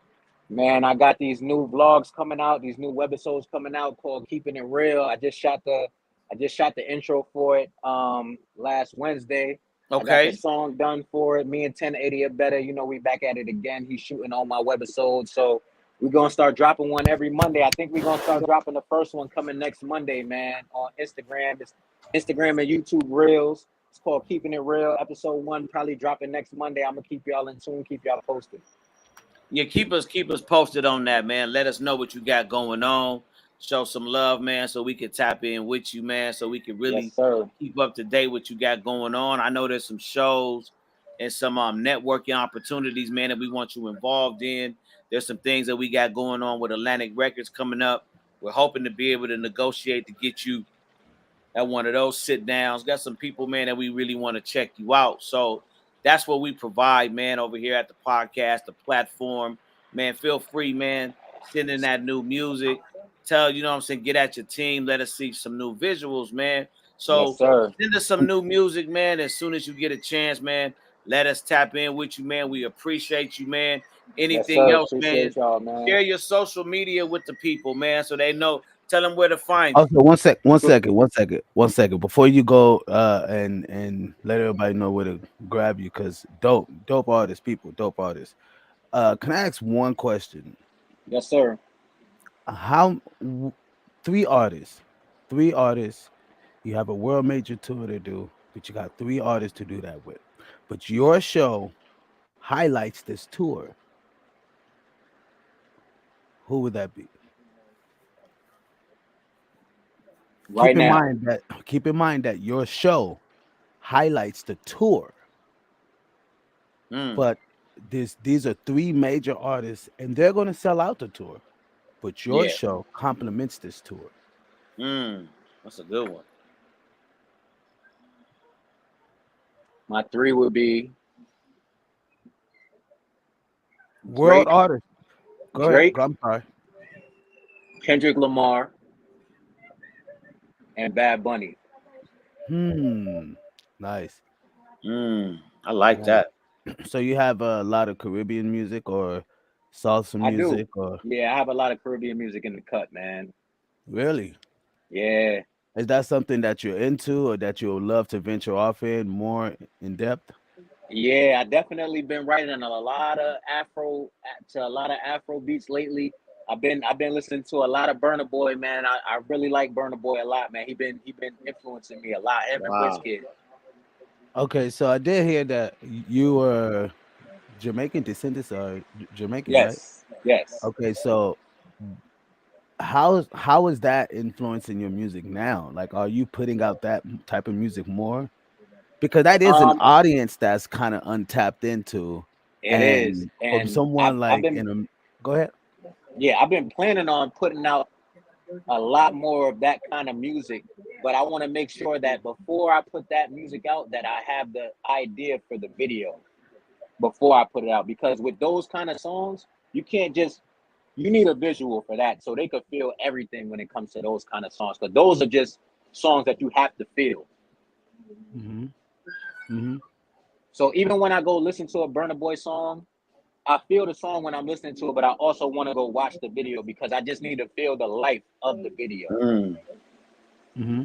Man, I got these new vlogs coming out, these new webisodes coming out called Keeping It Real. I just shot the intro for it last Wednesday. I got the Okay. song done for it. Me and 1080 are better. You know, we back at it again. He's shooting all my webisodes. So we're gonna start dropping one every Monday. I think we're gonna start dropping the first one coming next Monday, man, on Instagram. It's Instagram and YouTube Reels. It's called Keeping It Real. Episode 1 probably dropping next Monday. I'm gonna keep y'all in tune, keep y'all posted. Yeah, keep us posted on that, man. Let us know what you got going on. Show some love, man, so we can tap in with you, man, so we can Yes, really sir. keep up to date what you got going on. I know there's some shows and some networking opportunities, man, that we want you involved in. There's some things that we got going on with Atlantic Records coming up. We're hoping to be able to negotiate to get you at one of those sit downs. Got some people, man, that we really want to check you out. So That's what we provide, man, over here at the podcast, the platform. Man, feel free, man. Send in that new music. Tell, you know what I'm saying, get at your team. Let us see some new visuals, man. Yes, So sir. send us some new music, man. As soon as you get a chance, man, let us tap in with you, man. We appreciate you, man. Yes, Anything sir. else, man? Appreciate y'all, man. Share your social media with the people, man, so they know. Tell them where to find you. Okay, one second. Before you go, and let everybody know where to grab you, because dope artists, people, dope artists. Can I ask one question? Yes, sir. How three artists, three artists. You have a world major tour to do, but you got three artists to do that with. But your show highlights this tour. Who would that be? Right now. Keep in mind that your show highlights the tour, Mm, but these are three major artists and they're going to sell out the tour, but your yeah. show complements this tour. That's a good one. My three would be World Drake, artist. Go ahead. Drake, I'm sorry. Kendrick Lamar, and Bad Bunny. Nice. I like Nice. that. So you have a lot of Caribbean music or salsa I do. music, or Yeah, I have a lot of Caribbean music in the cut, man. really? Yeah. Is that something that you're into or that you'll love to venture off in more in depth? Yeah, I definitely been writing a lot of Afro beats lately. I've been listening to a lot of Burna Boy, man. I really like Burna Boy a lot, man. He been influencing me a lot. Him and Wow. Wizkid. Okay, so I did hear that you were Jamaican descendants, or Jamaican, right? Yes, yes. Okay, so how is that influencing your music now? Like, are you putting out that type of music more? Because that is an Um, audience that's kind of untapped into, it is, and from and someone I've like been in a go ahead. yeah, I've been planning on putting out a lot more of that kind of music, but I want to make sure that before I put that music out, that I have the idea for the video before I put it out. Because with those kind of songs, you can't just you need a visual for that, so they could feel everything when it comes to those kind of songs. Because those are just songs that you have to feel. Hmm. Hmm. So even when I go listen to a Burna Boy song, I feel the song when I'm listening to it, but I also want to go watch the video because I just need to feel the life of the video. Mm, Hmm.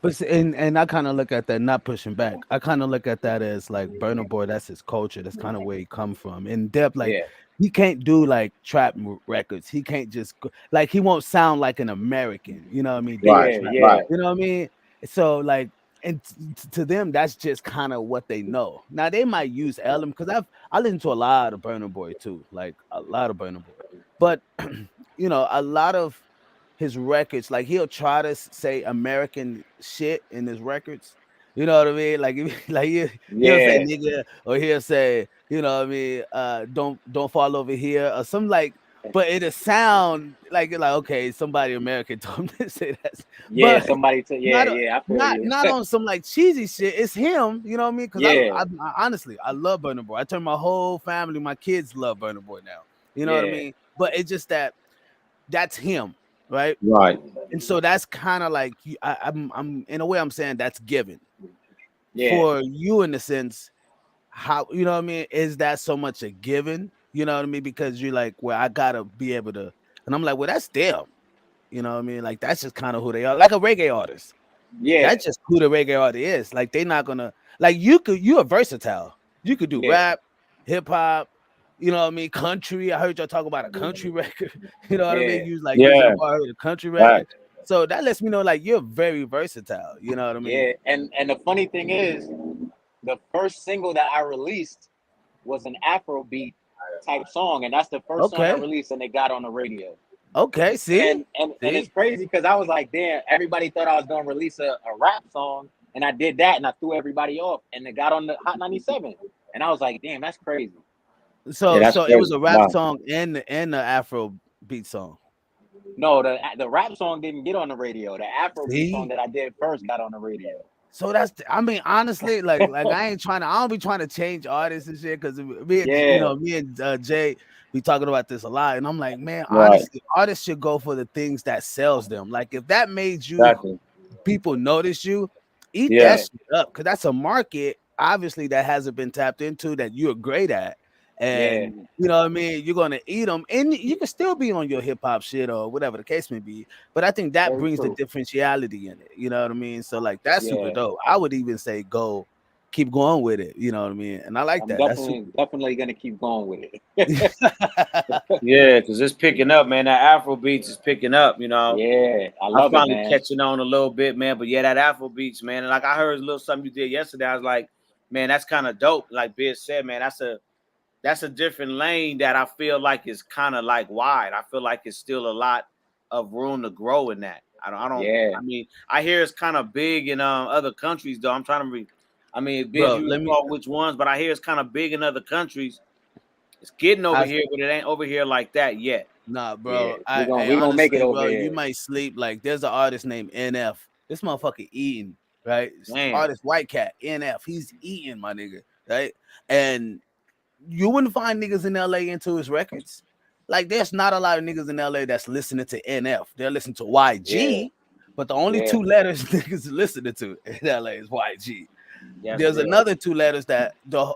But and I kind of look at that, not pushing back. I kind of look at that as like Burna Boy. That's his culture. That's kind of where he come from. In depth, like Yeah, he can't do like trap records. He can't just like he won't sound like an American. You know what I mean? Doing right, yeah, trap. yeah, right. You know what I mean? So like, and to them, that's just kind of what they know. Now they might use element because I listen to a lot of Burna Boy too, like a lot of Burna Boy, but a lot of his records, like he'll try to say American shit in his records. You know what I mean? Like, like he'll say yeah, nigga, or he'll say, you know what I mean, don't fall over here, or something like. But it'll sound like you're like, okay, somebody American told him to say that, yeah. but Somebody to yeah, not yeah. I feel not you. not on some like cheesy shit. It's him, you know what I mean? Because Yeah, I honestly I love Burna Boy. I turn my whole family, my kids love Burna Boy now. You know what I yeah, mean? But it's just that that's him, right? Right. And so that's kind of like I'm in a way I'm saying that's given yeah, for you in the sense how you know what I mean, is that so much a given, you know what I mean, because you're like, well, I gotta be able to, and I'm like, well, that's them, you know what I mean, like that's just kind of who they are, like a reggae artist. yeah, That's just who the reggae artist is. Like they're not gonna like you're versatile. You could do yeah, rap, hip hop, you know what I mean, country. I heard y'all talk about a country record. You know what I mean? yeah, You was like using a Yeah. bar of a country record. Right. So that lets me know like you're very versatile. You know what I mean? yeah. And the funny thing is, the first single that I released was an Afrobeat type song, and that's the first song I Okay. released, and it got on the radio. Okay. See? And it's See? crazy because I was like, damn, everybody thought I was gonna release a rap song, and I did that, and I threw everybody off, and it got on the Hot 97, and I was like, damn, that's crazy. Yeah, So that's so it was crazy. a rap Wow. song and the Afro beat song. No, the rap song didn't get on the radio. The Afrobeat song See? that I did first got on the radio. So I mean, honestly, like I don't be trying to change artists and shit because me and Yeah, me and Jay be talking about this a lot, and I'm like, man, Right. honestly, artists should go for the things that sells them. Like if that made you Exactly. people notice you, eat Yeah. that yeah, shit up because that's a market obviously that hasn't been tapped into that you're great at, yeah. and you know what I mean. You're gonna eat them, and you can still be on your hip hop shit or whatever the case may be. But I think that Very brings the true. differentiality in it. You know what I mean? So like that's super Yeah, dope. I would even say go, keep going with it. You know what I mean? And I like I'm that. That's definitely gonna keep going with it. super. Yeah, because it's picking up, man. That Afro beats is picking up, you know. Yeah, I I'm love it, finally man. catching on a little bit, man. But yeah, that Afro beats, man. And like I heard a little something you did yesterday. I was like, man, that's kind of dope. Like Biz said, man, that's a different lane that I feel like is kind of like wide. I feel like it's still a lot of room to grow in that. Yeah, I mean, I hear it's kind of big in other countries though. I'm trying to I mean, Biz, Bro, you let me. recall which ones, but I hear it's kind of big in other countries. It's getting over I here, but it ain't over here like that yet. Nah, yeah. bro. We gonna make it Honestly, over bro, you here. might sleep. Like, there's an artist named NF. This motherfucker eating, right? Damn. Artist White Cat, NF. He's eating, my nigga, right? And you wouldn't find niggas in LA into his records. Like, there's not a lot of niggas in LA that's listening to NF. They're listening to Yeah, YG, but the only yeah, two letters niggas are listening to in LA is YG. That's There's real. another two letters that the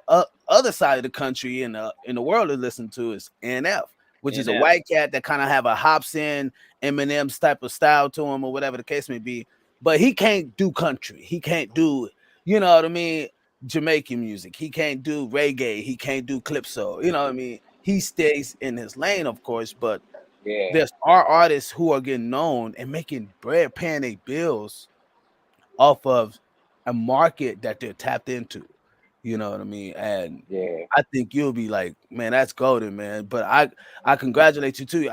other side of the country in the world is listening to is NF, which is a NF. white cat that kind of have a Hobson Eminem's type of style to him or whatever the case may be. But he can't do country. He can't do, you know what I mean, Jamaican music. He can't do reggae. He can't do calypso. You know what I mean? He stays in his lane, of course, but yeah, there's our artists who are getting known and making bread, paying their bills off of a market that they're tapped into. You know what I mean? And yeah. I think you'll be like, man, that's golden, man. But I congratulate you too.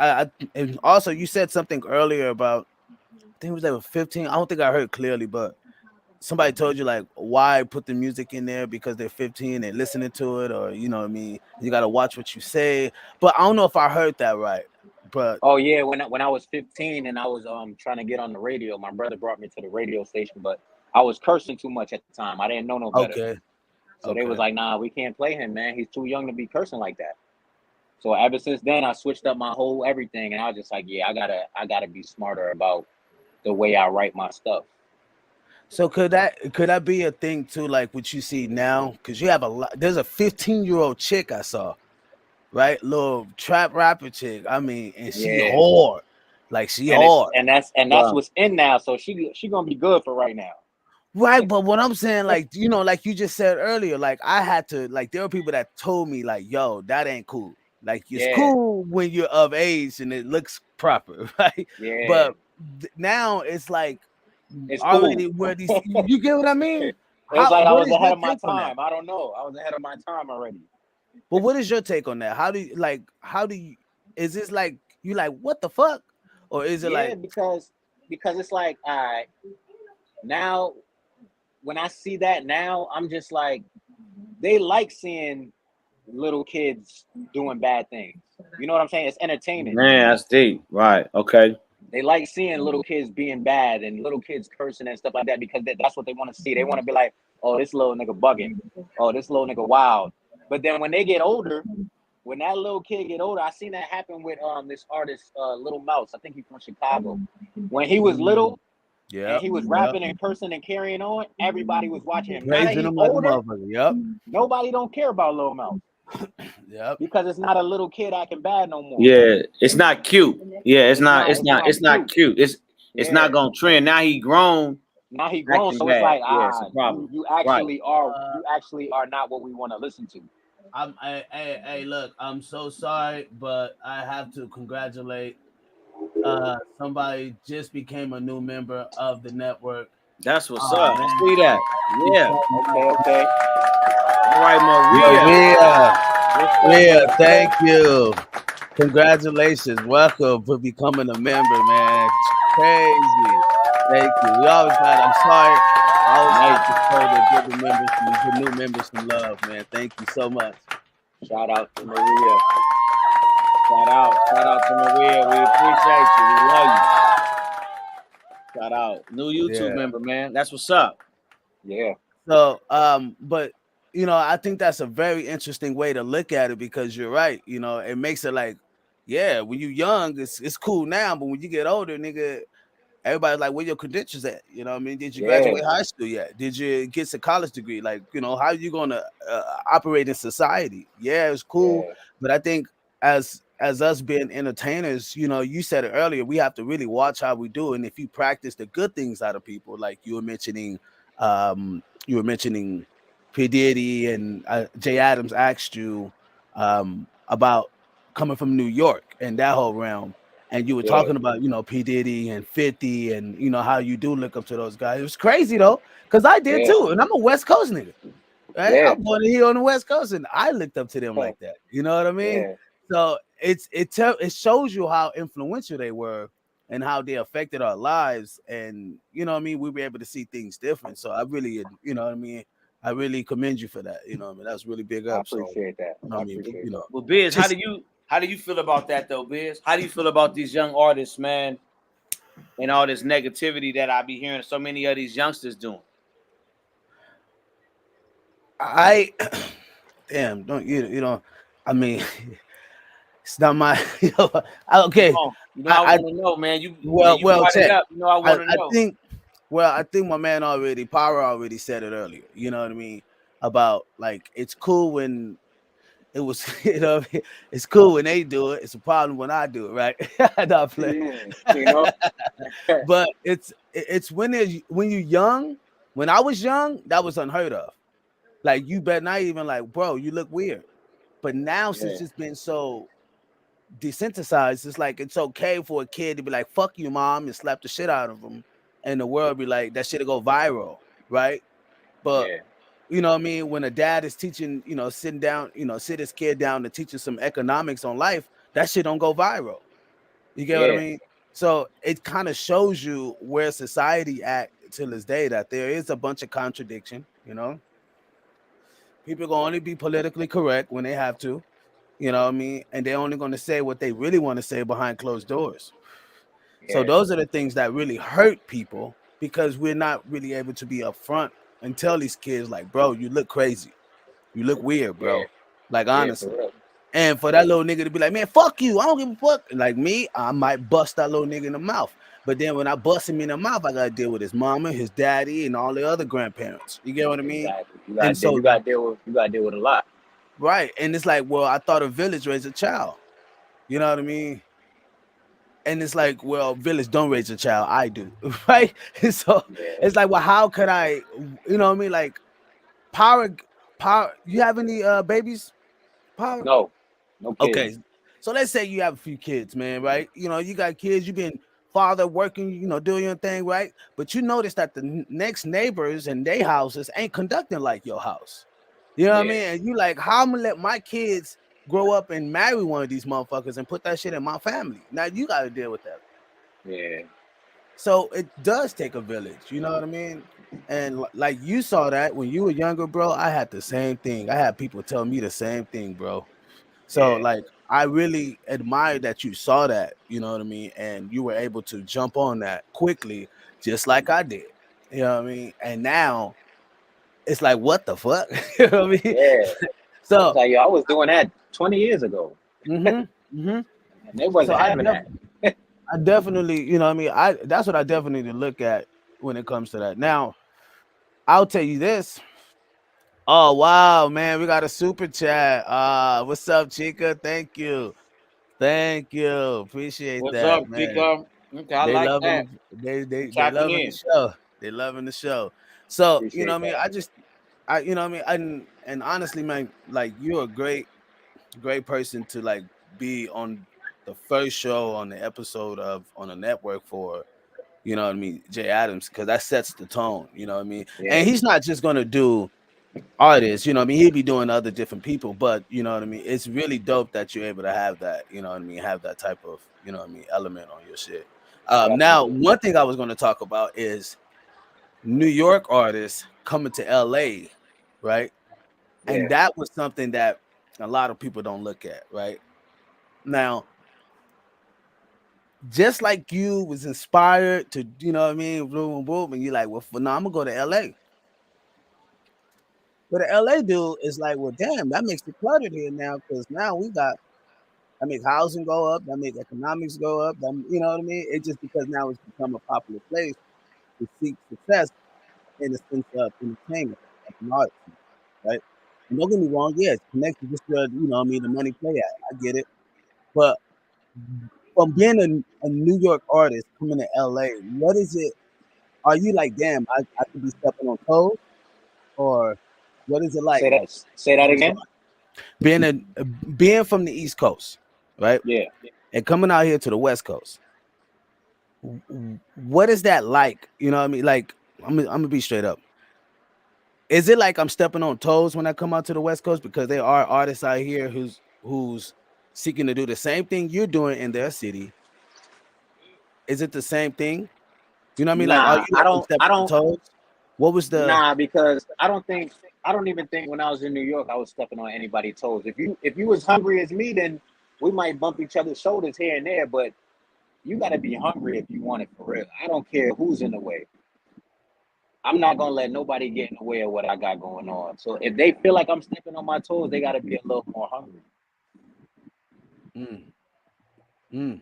And also you said something earlier about I think it was like 15. I don't think I heard clearly, but somebody told you like why put the music in there because they're 15 and listening to it, or you know what I mean, you gotta watch what you say. But I don't know if I heard that right. But Oh yeah, when I was 15 and I was trying to get on the radio, my brother brought me to the radio station, but I was cursing too much at the time. I didn't know no better. okay, So they was okay. like, nah, we can't play him, man. He's too young to be cursing like that. So ever since then I switched up my whole everything and I was just like, yeah, I gotta be smarter about the way I write my stuff. So could that be a thing too, like what you see now? Because you have a lot. There's a 15-year-old chick I saw, right? Little trap rapper chick. I mean, and she Yeah. hard, like she And it's hard, and that's Wow. what's in now. So she gonna be good for right now. right? But what I'm saying, like you know, like you just said earlier, like I had to, like there were people that told me, like, yo, that ain't cool. Like it's Yeah, cool when you're of age and it looks proper, right? yeah. But now it's like It's already cool. where these you get what I mean? It's like I What was is ahead your of my take on that? time. I don't know. I was ahead of my time already. But what is your take on that? How do you is this like you like what the fuck? Or is it Yeah, like because it's like now when I see that now, I'm just like they like seeing little kids doing bad things. You know what I'm saying? It's entertainment. Man, that's deep. Right. Okay. They like seeing little kids being bad and little kids cursing and stuff like that because that's what they want to see. They want to be like, oh, this little nigga bugging. Oh, this little nigga wild. But then when they get older, when that little kid get older, I seen that happen with this artist, Little Mouse. I think he's from Chicago. When he was little and yep, he was yep. rapping and cursing and carrying on, everybody was watching him. Now that Praising he's them like a older, motherfucker. Yep. nobody don't care about Little Mouse Yep. because it's not a little kid acting bad no more. Yeah, it's not cute. Yeah, it's not. It's It's not. not It's not cute. cute. It's Yeah. not gonna trend. Now he grown, Now he grown, acting so it's bad. like Yeah, it's a problem. you Right. actually are not what we want to listen to. Hey, look, I'm so sorry, but I have to congratulate somebody just became a new member of the network. That's what's Oh, up. I man. see that. Yeah. Okay. All right, Maria. Maria, thank you. Congratulations. Welcome for becoming a member, man. Crazy. Thank you. We always got, I'm sorry. I always like to show to give the new members some love, man. Thank you so much. Shout out to Maria. Shout out to Maria. We appreciate you. We love you. Shout out. New YouTube Yeah. member, man. That's what's up. Yeah. So, but I think that's a very interesting way to look at it because you're right. It makes it like, yeah, when you're young, it's cool now, but when you get older, nigga, everybody's like, where your credentials at? You know what I mean? Did you Yeah. graduate high school yet? Did you get a college degree? Like, how are you gonna operate in society? Yeah, it's cool, Yeah. but I think as us being entertainers, you said it earlier, we have to really watch how we do. And if you practice the good things out of people, like you were mentioning P. Diddy and Jay Adams asked you about coming from New York and that whole realm, and you were Yeah. talking about P. Diddy and 50 and how you do look up to those guys. It was crazy though, because I did Yeah. too, and I'm a West Coast nigga, right? Yeah. I'm born here on the West Coast, and I looked up to them like that. You know what I mean? Yeah. So it shows you how influential they were and how they affected our lives, and what I mean, we were able to see things different. So I really, what I mean, I really commend you for that. What I mean, that's really big I up. So appreciate that. what I I mean, appreciate that. Well, Biz, just how do you feel about that though, Biz? How do you feel about these young artists, man, and all this negativity that I be hearing so many of these youngsters doing? I damn, don't you know? I mean, it's not my. Come Okay, on. I I want to know, man. You well, brought it check. up. I I, want to I know. think I think my man Power already said it earlier. You know what I mean? About like it's cool when it was, it's cool when they do it. It's a problem when I do it, right? Not play. You know? But it's when you're young. When I was young, that was unheard of. Like you better not even like, bro, you look weird. But now Yeah. since it's been so desensitized, it's like it's okay for a kid to be like, fuck you, mom, and slap the shit out of them. And the world be like, that shit'll go viral, right? But Yeah. you know what I mean? When a dad is teaching, sitting down, sit his kid down to teach him some economics on life, that shit don't go viral. You get what I Yeah. mean? So it kind of shows you where society at till this day, that there is a bunch of contradiction. People gonna only be politically correct when they have to, you know what I mean? And they're only gonna say what they really want to say behind closed doors. So Yeah. those are the things that really hurt people because we're not really able to be upfront and tell these kids like, bro, you look crazy. You look weird, Yeah. bro. Like Yeah. For honestly. real. And for that little nigga to be like, man, fuck you. I don't give a fuck. Like me, I might bust that little nigga in the mouth. But then when I bust him in the mouth, I gotta deal with his mama, his daddy, and all the other grandparents. You get what I mean? Exactly. And so You gotta deal with a lot. right. And it's like, well, I thought a village raised a child. You know what I mean? And it's like, well, village don't raise a child. I do. Right? So Yeah. it's like, well, how could I, you know what I mean? Like power, power, you have any babies? Power? No. No kids. Okay. So let's say you have a few kids, man, right? You got kids, you've been father working, doing your thing, right? But you notice that the next neighbors and their houses ain't conducting like your house. You know what I Yeah. mean? And you like, how I'm gonna let my kids grow up and marry one of these motherfuckers and put that shit in my family? Now you gotta deal with that. Yeah. So it does take a village, you know what I mean? And like you saw that when you were younger, bro. I had the same thing. I had people tell me the same thing, bro. So Yeah. like I really admire that you saw that, you know what I mean, and you were able to jump on that quickly, just like I did. You know what I mean? And now it's like, what the fuck? You know what I mean? Yeah. I was So, like, yo, I was doing that 20 years ago, mm-hmm, mm-hmm. and they So wasn't having that. I definitely, you know what I mean? That's what I definitely look at when it comes to that. Now, I'll tell you this. Oh wow, man, we got a super chat. What's up, Chica? Thank you. Thank you. Appreciate What's that, up, man. Chico? Okay, I They like loving that. the they Tapping loving the in. show. They loving the show. So, you know Appreciate what I mean? that. You know what I mean? And honestly, man, like you're a great person to like be on the first show on the episode of on the network for, you know what I mean, Jay Adams, because that sets the tone, you know what I mean? Yeah. And he's not just gonna do artists, you know what I mean? He'll be doing other different people, but you know what I mean? It's really dope that you're able to have that, you know what I mean, have that type of, you know what I mean, element on your shit. Now, Definitely. one thing I was gonna talk about is New York artists coming to LA, right? And Yeah. that was something that a lot of people don't look at, right? Now, just like you was inspired to, you know what I mean, boom, boom, boom, and you're like, well, no, I'm gonna go to LA. But the LA dude is like, well, damn, that makes it cluttered here now because now that make housing go up, that make economics go up. You know what I mean? It's just because now it's become a popular place to seek success in the sense of entertainment, like an artist, right? And don't get me wrong, yeah, it's connected. Just where you know, what I mean, the money play at. I get it, but from being a New York artist coming to LA, what is it? Are you like, damn, I could be stepping on toes, or what is it like? Say that again. Being being from the East Coast, right, Yeah. and coming out here to the West Coast. What is that like? You know what I mean? Like, I'm gonna be straight up. Is it like I'm stepping on toes when I come out to the West Coast because there are artists out here who's seeking to do the same thing you're doing in their city? Is it the same thing? You know what I mean? Like, are Nah, you like I'm stepping I on don't. toes? What was the Nah, because I don't even think when I was in New York I was stepping on anybody's toes. If you was hungry as me, then we might bump each other's shoulders here and there. But you got to be hungry if you want it for real. I don't care who's in the way. I'm not gonna let nobody get in the way of what I got going on. So if they feel like I'm stepping on my toes, they got to be a little more hungry. mm, mm.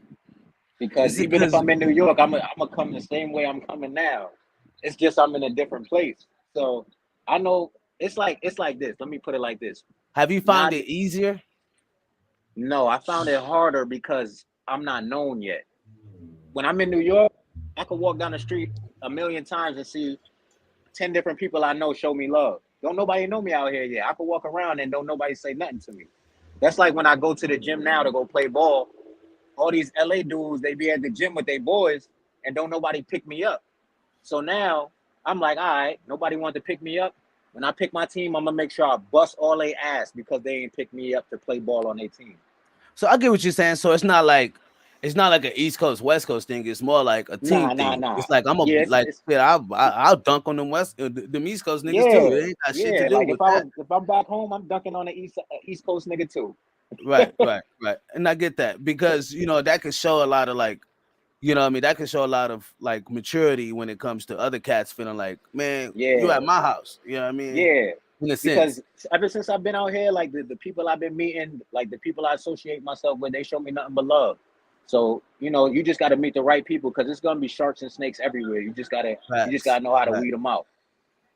Because Is it even if because I'm in New York, I'm gonna come the same way I'm coming now. It's just I'm in a different place. So I know it's like this. Let me put it like this. have you found Not it easier? No, I found it harder because I'm not known yet. When I'm in New York, I could walk down the street a million times and see 10 different people I know show me love. Don't nobody know me out here yet. I could walk around and don't nobody say nothing to me. That's like when I go to the gym now to go play ball. All these LA dudes, they be at the gym with their boys and don't nobody pick me up. So now I'm like, all right, nobody wants to pick me up. When I pick my team, I'm gonna make sure I bust all they ass because they ain't pick me up to play ball on their team. So I get what you're saying. So it's not like an East Coast West Coast thing. It's more like a team thing. Nah. It's like I'm a Yeah, like it's yeah, I'll dunk on them them East Coast niggas too. yeah, It ain't got shit to yeah. do Like with that. if I'm back home, I'm dunking on the East Coast nigga too. Right. And I get that because you know that could show a lot of like, you know what I mean, that could show a lot of like maturity when it comes to other cats feeling like, man, you Yeah, at my house. You know what I mean? yeah. In a sense. Because ever since I've been out here, like the people I've been meeting, like the people I associate myself with, they show me nothing but love. So, you know, you just gotta meet the right people because it's gonna be sharks and snakes everywhere. You just Facts. gotta know how to Facts. weed them out.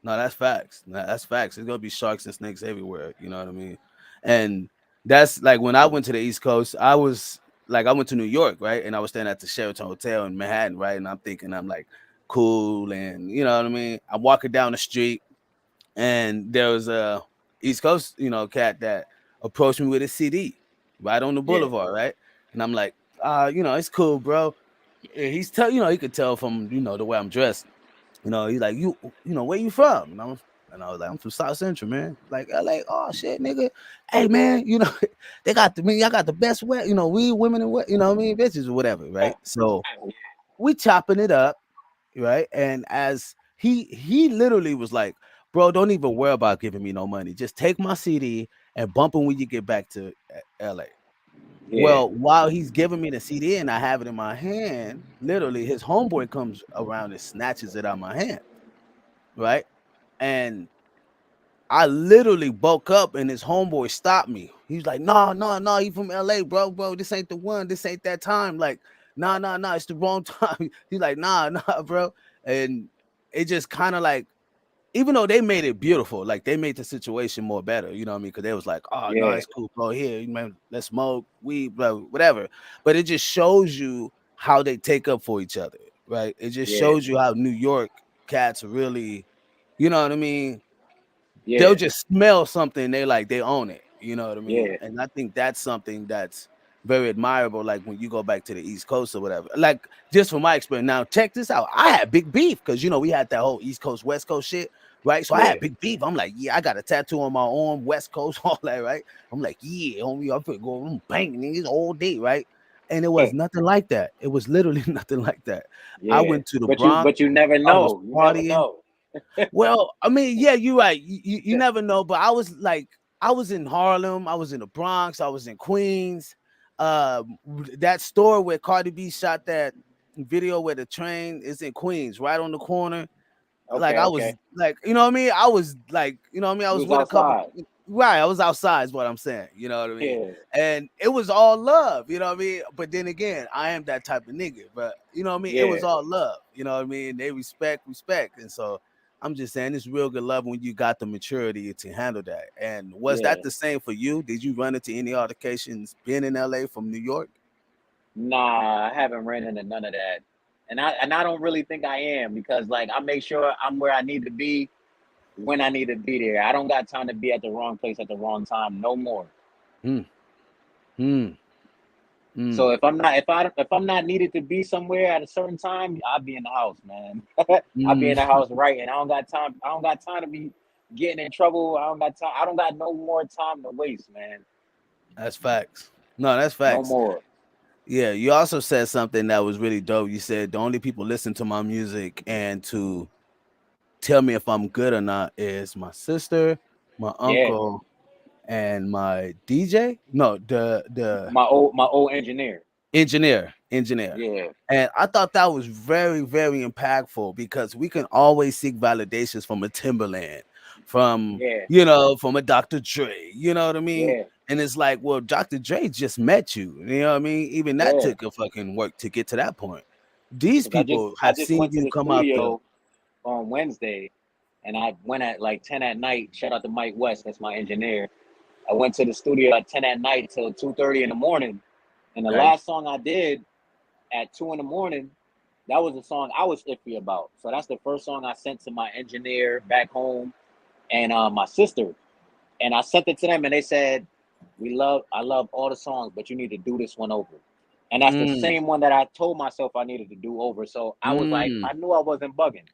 No, that's facts. That's facts. There's gonna be sharks and snakes everywhere. You know what I mean? And that's like when I went to the East Coast, I went to New York, right? And I was staying at the Sheraton Hotel in Manhattan, right? And I'm thinking I'm like cool, and you know what I mean? I'm walking down the street, and there was a East Coast, you know, cat that approached me with a CD right on the Yeah, boulevard, right? And I'm like, you know, it's cool, bro. And you know, he could tell from you know the way I'm dressed. You know, he's like, you know, where you from? And I was like, I'm from South Central, man. Like, LA, oh shit, nigga. Hey man, you know, I got the best way, you know, we women and what, you know what I mean, bitches or whatever, right? So we chopping it up, right? And as he literally was like, bro, don't even worry about giving me no money. Just take my CD and bump it when you get back to LA. yeah, Well, while he's giving me the CD and I have it in my hand, literally his homeboy comes around and snatches it out of my hand, right? And I literally woke up and his homeboy stopped me. He's like, no, you from LA, bro. This ain't the one. This ain't that time. Like, no, it's the wrong time. He's like, nah, bro. And it just kind of like, even though they made it beautiful, like they made the situation more better, you know what I mean? Because they was like, oh no, yeah, it's cool, bro. Here, man, let's smoke, weed, bro, whatever. But it just shows you how they take up for each other, right? It just yeah, shows you how New York cats really, you know what I mean? They'll yeah, just smell something, they like they own it, you know what I mean? yeah. And I think that's something that's very admirable, like when you go back to the East Coast or whatever. Like just from my experience. Now, check this out. I had big beef because you know we had that whole East Coast, West Coast shit, right? So I Yeah. had big beef. I'm like, yeah, I got a tattoo on my arm, West Coast, all that, right? I'm like, yeah, homie, I'm finna go bang niggas all day, right? And it was nothing like that. It was literally nothing like that. I Yeah. went to the But Bronx. you never I was know. You never partying. know. Well, I mean, yeah, you're right. You never know, but I was like, I was in Harlem, I was in the Bronx, I was in Queens. That store where Cardi B shot that video where the train is in Queens, right on the corner. Like Okay, I was okay. like, you know what I mean? I was like, you know what I mean? I You was was with a couple, outside. right? I was outside, is what I'm saying. You know what I mean? Yeah, And it was all love, you know what I mean? But then again, I am that type of nigga, but you know what I mean? It yeah, was all love, you know what I mean? They respect, and so I'm just saying it's real good love when you got the maturity to handle that. And was yeah. that the same for you? Did you run into any altercations being in LA from New York? Nah, I haven't ran into none of that. And I don't really think I am because like I make sure I'm where I need to be when I need to be there. I don't got time to be at the wrong place at the wrong time no more. Hmm. Hmm. So Hmm. if I'm not needed to be somewhere at a certain time, I'll be in the house, man. I'll be Hmm. in the house right, and I don't got time. I don't got time to be getting in trouble. I don't got time. I don't got no more time to waste, man. That's facts. No, that's No facts. more. Yeah, you also said something that was really dope. You said the only people listen to my music and to tell me if I'm good or not is my sister, my Yeah, uncle, and my DJ. No, the my old engineer. engineer. Yeah, And I thought that was very, very impactful because we can always seek validations from a Timberland, from yeah, from a Dr. Dre. You know what I mean? yeah, And it's like, well, Dr. Dre just met you. You know what I mean? Even that yeah. took a fucking work to get to that point. These Because I just people I have just seen went to you the come out the studio on Wednesday, and I went at like 10 at night. Shout out to Mike West, that's my engineer. I went to the studio at 10 at night till 2:30 in the morning. And the okay. last song I did at 2 in the morning, that was a song I was iffy about. So that's the first song I sent to my engineer back home and my sister. And I sent it to them and they said, I love all the songs, but you need to do this one over. And that's the Mm, same one that I told myself I needed to do over. So I was like, mm, I knew I wasn't bugging.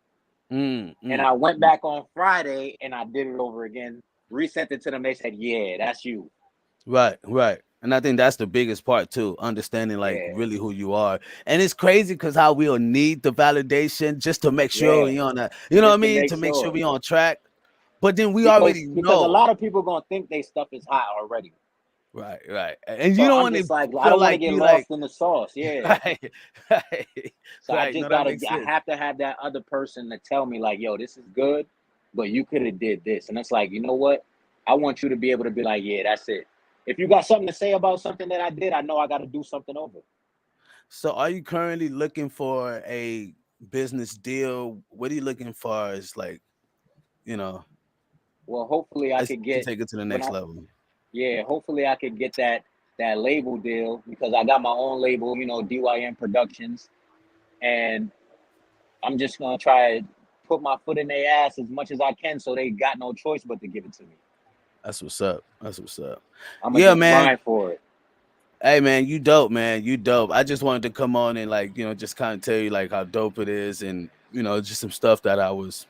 mm, And mm. I went back on Friday and I did it over again, resent it to them. They said, yeah, that's you. Right, right. And I think that's the biggest part too, understanding like Yeah, really who you are. And it's crazy because how we'll need the validation just to make sure yeah. we on that, you know what I Just to mean? make To make sure sure. we on track. But then we Because already because a know. lot of people gonna think they stuff is hot already. Right, right. And you So don't I'm want to just like, I feel don't want to like get you like lost in the sauce. Yeah. right, right, So I right. No, just that gotta makes I sense. have to have that other person to tell me like, yo, this is good, but you could have did this. And it's like, you know what? I want you to be able to be like, yeah, that's it. If you got something to say about something that I did, I know I gotta do something over. So are you currently looking for a business deal? What are you looking for as like, you know, Well, hopefully I as could to get take it to the when next I level? yeah, hopefully I could get that label deal because I got my own label, DYM Productions, and I'm just gonna try to put my foot in their ass as much as I can, so they got no choice but to give it to me. That's what's up. That's what's up. I'm gonna Yeah, just man. grind for it. Hey man, you dope, man. You dope. I just wanted to come on and like, just kind of tell you like how dope it is and just some stuff that I was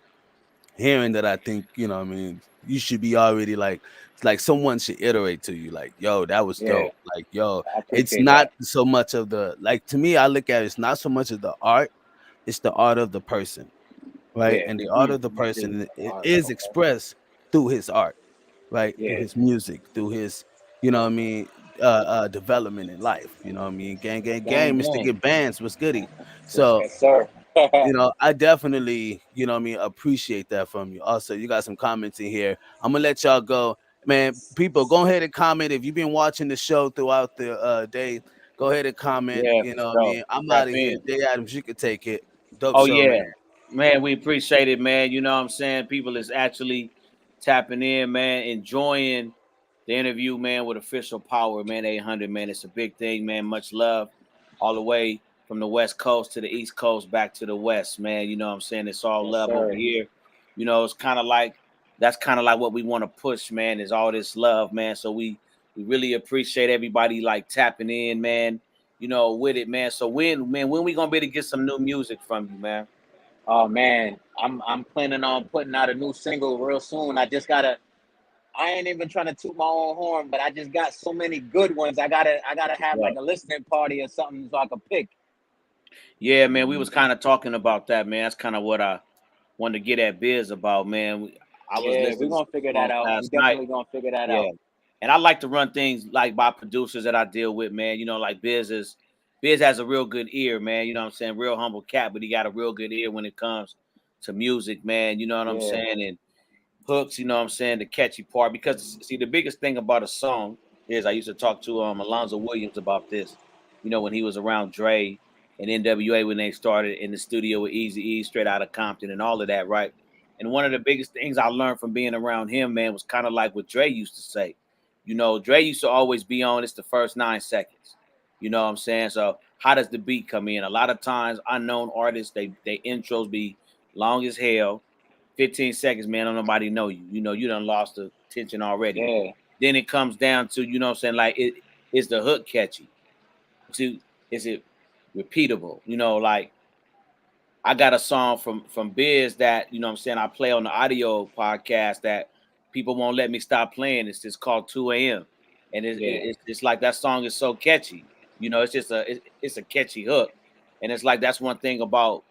hearing that I think, I mean, you should be already like it's like someone should iterate to you like, yo, that was Yeah, dope. Like, yo, I it's appreciate not that. so much of the like to me, I look at it's not so much of the art, it's the art of the person, right? Yeah, And the art of the this is person art. is Okay. expressed through his art, right? Through Yeah. his music, through his, what I mean, development in life. You know what I mean? Gang, gang, Gang, gang, Mr. gang. Get Bands was goody. So, Yes, sir. I definitely, what I mean, appreciate that from you. Also, you got some comments in here. I'm gonna let y'all go. Man, people, go ahead and comment. If you've been watching the show throughout the day, go ahead and comment. Yeah, You for know what I sure. mean? I'm out Tap of here. in. Day Adams, you can take it. Dope Oh show, yeah, man. man, we appreciate it, man. You know what I'm saying? People is actually tapping in, man, enjoying the interview, man, with official power, man. 800, man. It's a big thing, man. Much love all the way from the West Coast to the East Coast back to the West, man. You know what I'm saying? It's all Yes, love over sir. here. It's kind of like that's kind of like what we want to push, man, is all this love, man. So we really appreciate everybody like tapping in, man, with it, man. So when we gonna be able to get some new music from you, man? Oh man, I'm planning on putting out a new single real soon. I ain't even trying to toot my own horn, but I just got so many good ones. I gotta have Yeah. like a listening party or something so I can pick. Yeah, man, we was kind of talking about that, man. That's kind of what I wanted to get at Biz about, man. I was Yeah, we're listening to gonna some figure that songs out. We last night. definitely gonna figure that Yeah, out. and I like to run things like by producers that I deal with, man. Like Biz has a real good ear, man. You know what I'm saying? Real humble cat, but he got a real good ear when it comes to music, man. You know what I'm Yeah. saying? And hooks, you know what I'm saying, the catchy part. Because see, the biggest thing about a song is I used to talk to Alonzo Williams about this, you know, when he was around Dre and NWA when they started in the studio with Easy E, straight out of Compton and all of that, right? And one of the biggest things I learned from being around him, man, was kind of like what Dre used to say. You know, Dre used to always be on, it's the first 9 seconds. You know what I'm saying? So how does the beat come in? A lot of times unknown artists, they intros be long as hell. 15 seconds, man, don't nobody know you. You know, you done lost the attention already. Yeah. Then it comes down to, you know what I'm saying, like is the hook catchy? Is it repeatable? You know, like I got a song from Biz that, you know what I'm saying, I play on the audio podcast that people won't let me stop playing. It's just called 2 a.m. And it's like that song is so catchy. You know, it's just it's a catchy hook. And it's like that's one thing about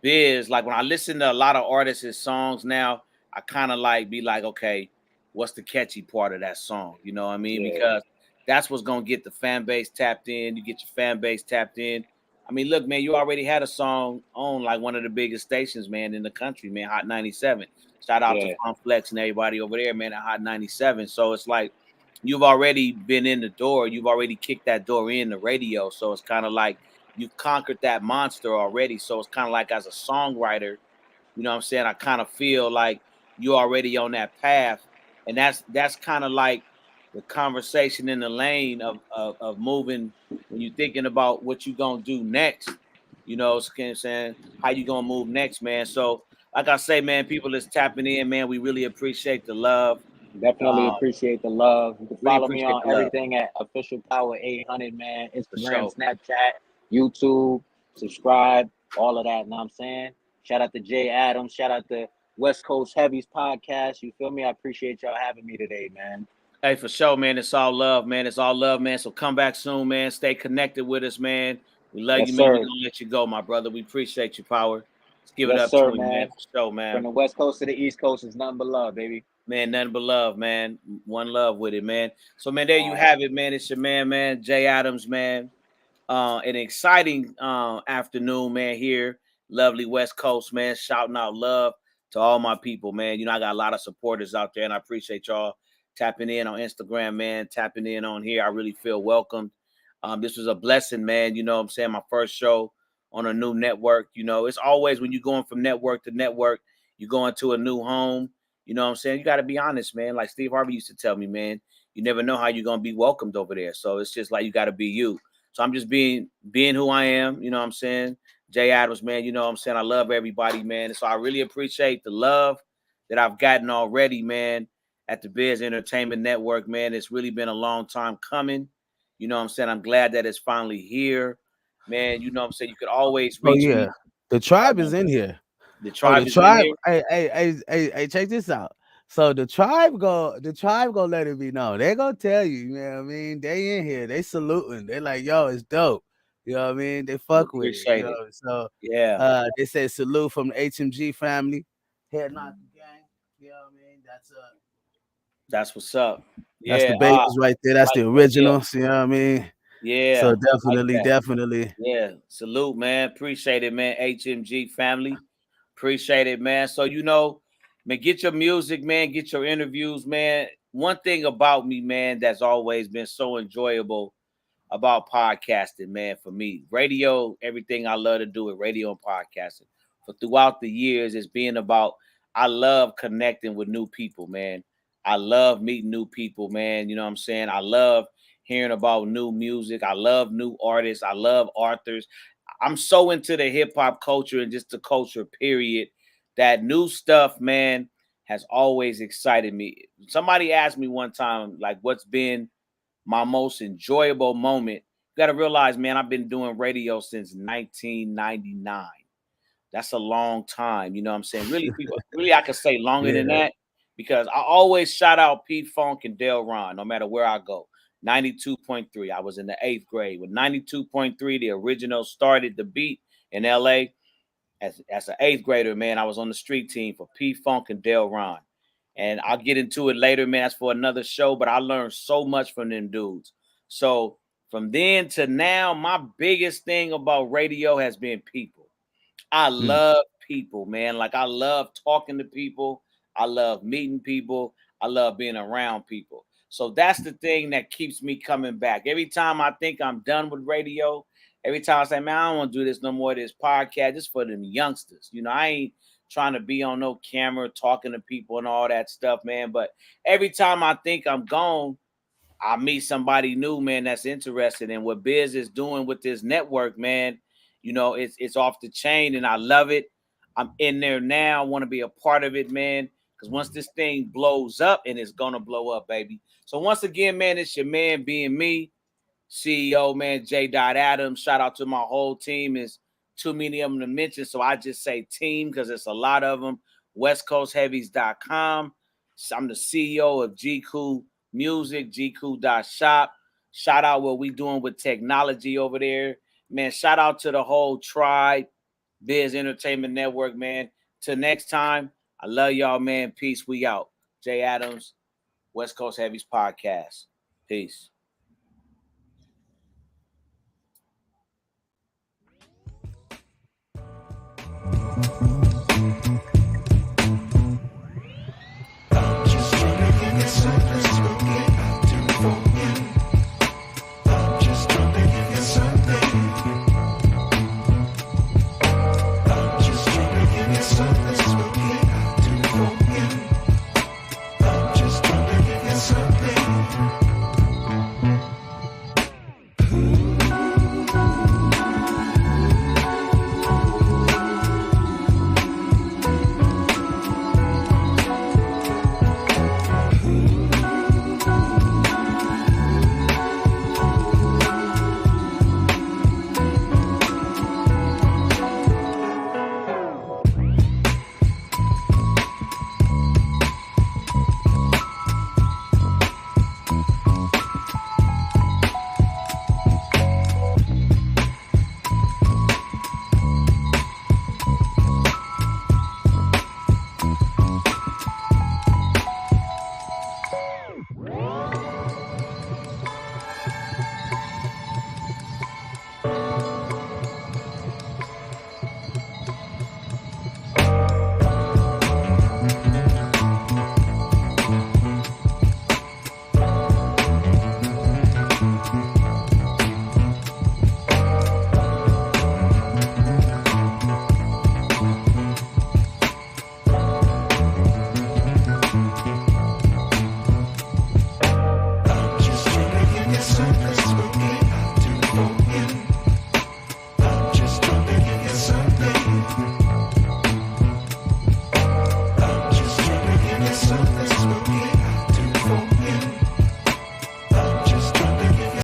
Biz, like when I listen to a lot of artists' songs now, I kind of like be like, okay, what's the catchy part of that song? You know what I mean? Yeah. Because that's what's gonna get the fan base tapped in. You get your fan base tapped in. I mean, look, man, you already had a song on like one of the biggest stations, man, in the country, man, Hot 97. Shout out to Yeah. Fun Flex and everybody over there, man, at Hot 97. So it's like you've already been in the door, you've already kicked that door in the radio. So it's kind of like you've conquered that monster already. So it's kind of like as a songwriter, you know what I'm saying? I kind of feel like you're already on that path. And that's kind of like the conversation in the lane of moving when you're thinking about what you're gonna do next. You know what I'm saying? How you gonna move next, man. So like I say, man, people is tapping in, man. We really appreciate the love. Definitely appreciate the love. You can Really follow me appreciate on the love everything at Official Power 800, man. for Instagram, sure. Snapchat, YouTube, subscribe, all of that. Know what I'm saying? Shout out to Jay Adams. Shout out to West Coast Heavies podcast. You feel me? I appreciate y'all having me today, man. Hey, for sure, man. It's all love, man. It's all love, man. So come back soon, man. Stay connected with us, man. We love Yes, you, man. We sir. don't let you go, my brother. We appreciate you, Power. Let's give it Yes, up to sir, him, man. man. For sure, From man. the West Coast to the East Coast is nothing but love, baby. Man, nothing but love, man. One love with it, man. So, man, there you All right. have it, man. It's your man, Jay Adams, man. An exciting afternoon, man, here. Lovely West Coast, man. Shouting out love to all my people, man. You know, I got a lot of supporters out there, and I appreciate y'all tapping in on Instagram, man, tapping in on here. I really feel welcomed. This was a blessing, man. You know what I'm saying? My first show on a new network. You know, it's always when you're going from network to network, you're going to a new home. You know what I'm saying? You got to be honest, man. Like Steve Harvey used to tell me, man, you never know how you're going to be welcomed over there. So it's just like you got to be you. So I'm just being who I am, you know what I'm saying? Jay Adams, man, you know what I'm saying? I love everybody, man. And so I really appreciate the love that I've gotten already, man, at the Biz Entertainment Network, man. It's really been a long time coming. You know what I'm saying? I'm glad that it's finally here. Man, you know what I'm saying? You could always Oh reach yeah, me. the tribe is in here. The Oh, tribe the is in tribe. here. Hey, check this out. So the tribe go let it be known. They gonna tell you, you know what I mean? They in here, they saluting. They like, yo, it's dope. You know what I mean? They We fuck with it. You appreciate it. know, so Yeah, they say salute from the HMG family. Head knock gang. You know what I mean? that's what's up. That's Yeah, the babies right there. That's like the that. Yeah, originals. You know what I mean? So yeah, like definitely, that. definitely. Yeah, salute, man. Appreciate it, man. HMG family. Appreciate it, man. So, you know, man, get your music, man. Get your interviews, man. One thing about me, man, that's always been so enjoyable about podcasting, man, for me. Radio, everything I love to do with radio and podcasting. For throughout the years, it's being about, I love connecting with new people, man. I love meeting new people, man. You know what I'm saying? I love hearing about new music. I love new artists. I love authors. I'm so into the hip hop culture and just the culture, period, that new stuff, man, has always excited me. Somebody asked me one time, like, what's been my most enjoyable moment? You got to realize, man, I've been doing radio since 1999. That's a long time. You know what I'm saying? Really, people, really, I could say longer than Yeah. that because I always shout out Pete Funk and Del Ron, no matter where I go. 92.3. I was in the 8th grade when 92.3, the original, started the beat in LA. As an 8th grader, man, I was on the street team for Pete Funk and Del Ron. And I'll get into it later, man. That's for another show, but I learned so much from them dudes. So from then to now, my biggest thing about radio has been people. I love people, man. Like I love talking to people. I love meeting people. I love being around people. So that's the thing that keeps me coming back. Every time I think I'm done with radio, every time I say, man, I don't want to do this no more, this podcast, just for them youngsters. You know, I ain't trying to be on no camera talking to people and all that stuff, man. But every time I think I'm gone, I meet somebody new, man, that's interested in what Biz is doing with this network, man. You know, it's off the chain and I love it. I'm in there now. I want to be a part of it, man. Because once this thing blows up, and it's gonna blow up, baby. So once again, man, it's your man being me, CEO, man, J. Adams. Shout out to my whole team. Is too many of them to mention, so I just say team because it's a lot of them. WestCoastHeavies.com. I'm the CEO of GQ Music, GQ.shop. Shout out what we doing with technology over there. Man, shout out to the whole tribe, Biz Entertainment Network, man. Till next time, I love y'all, man. Peace. We out. Jay Adams, West Coast Heavies Podcast. Peace.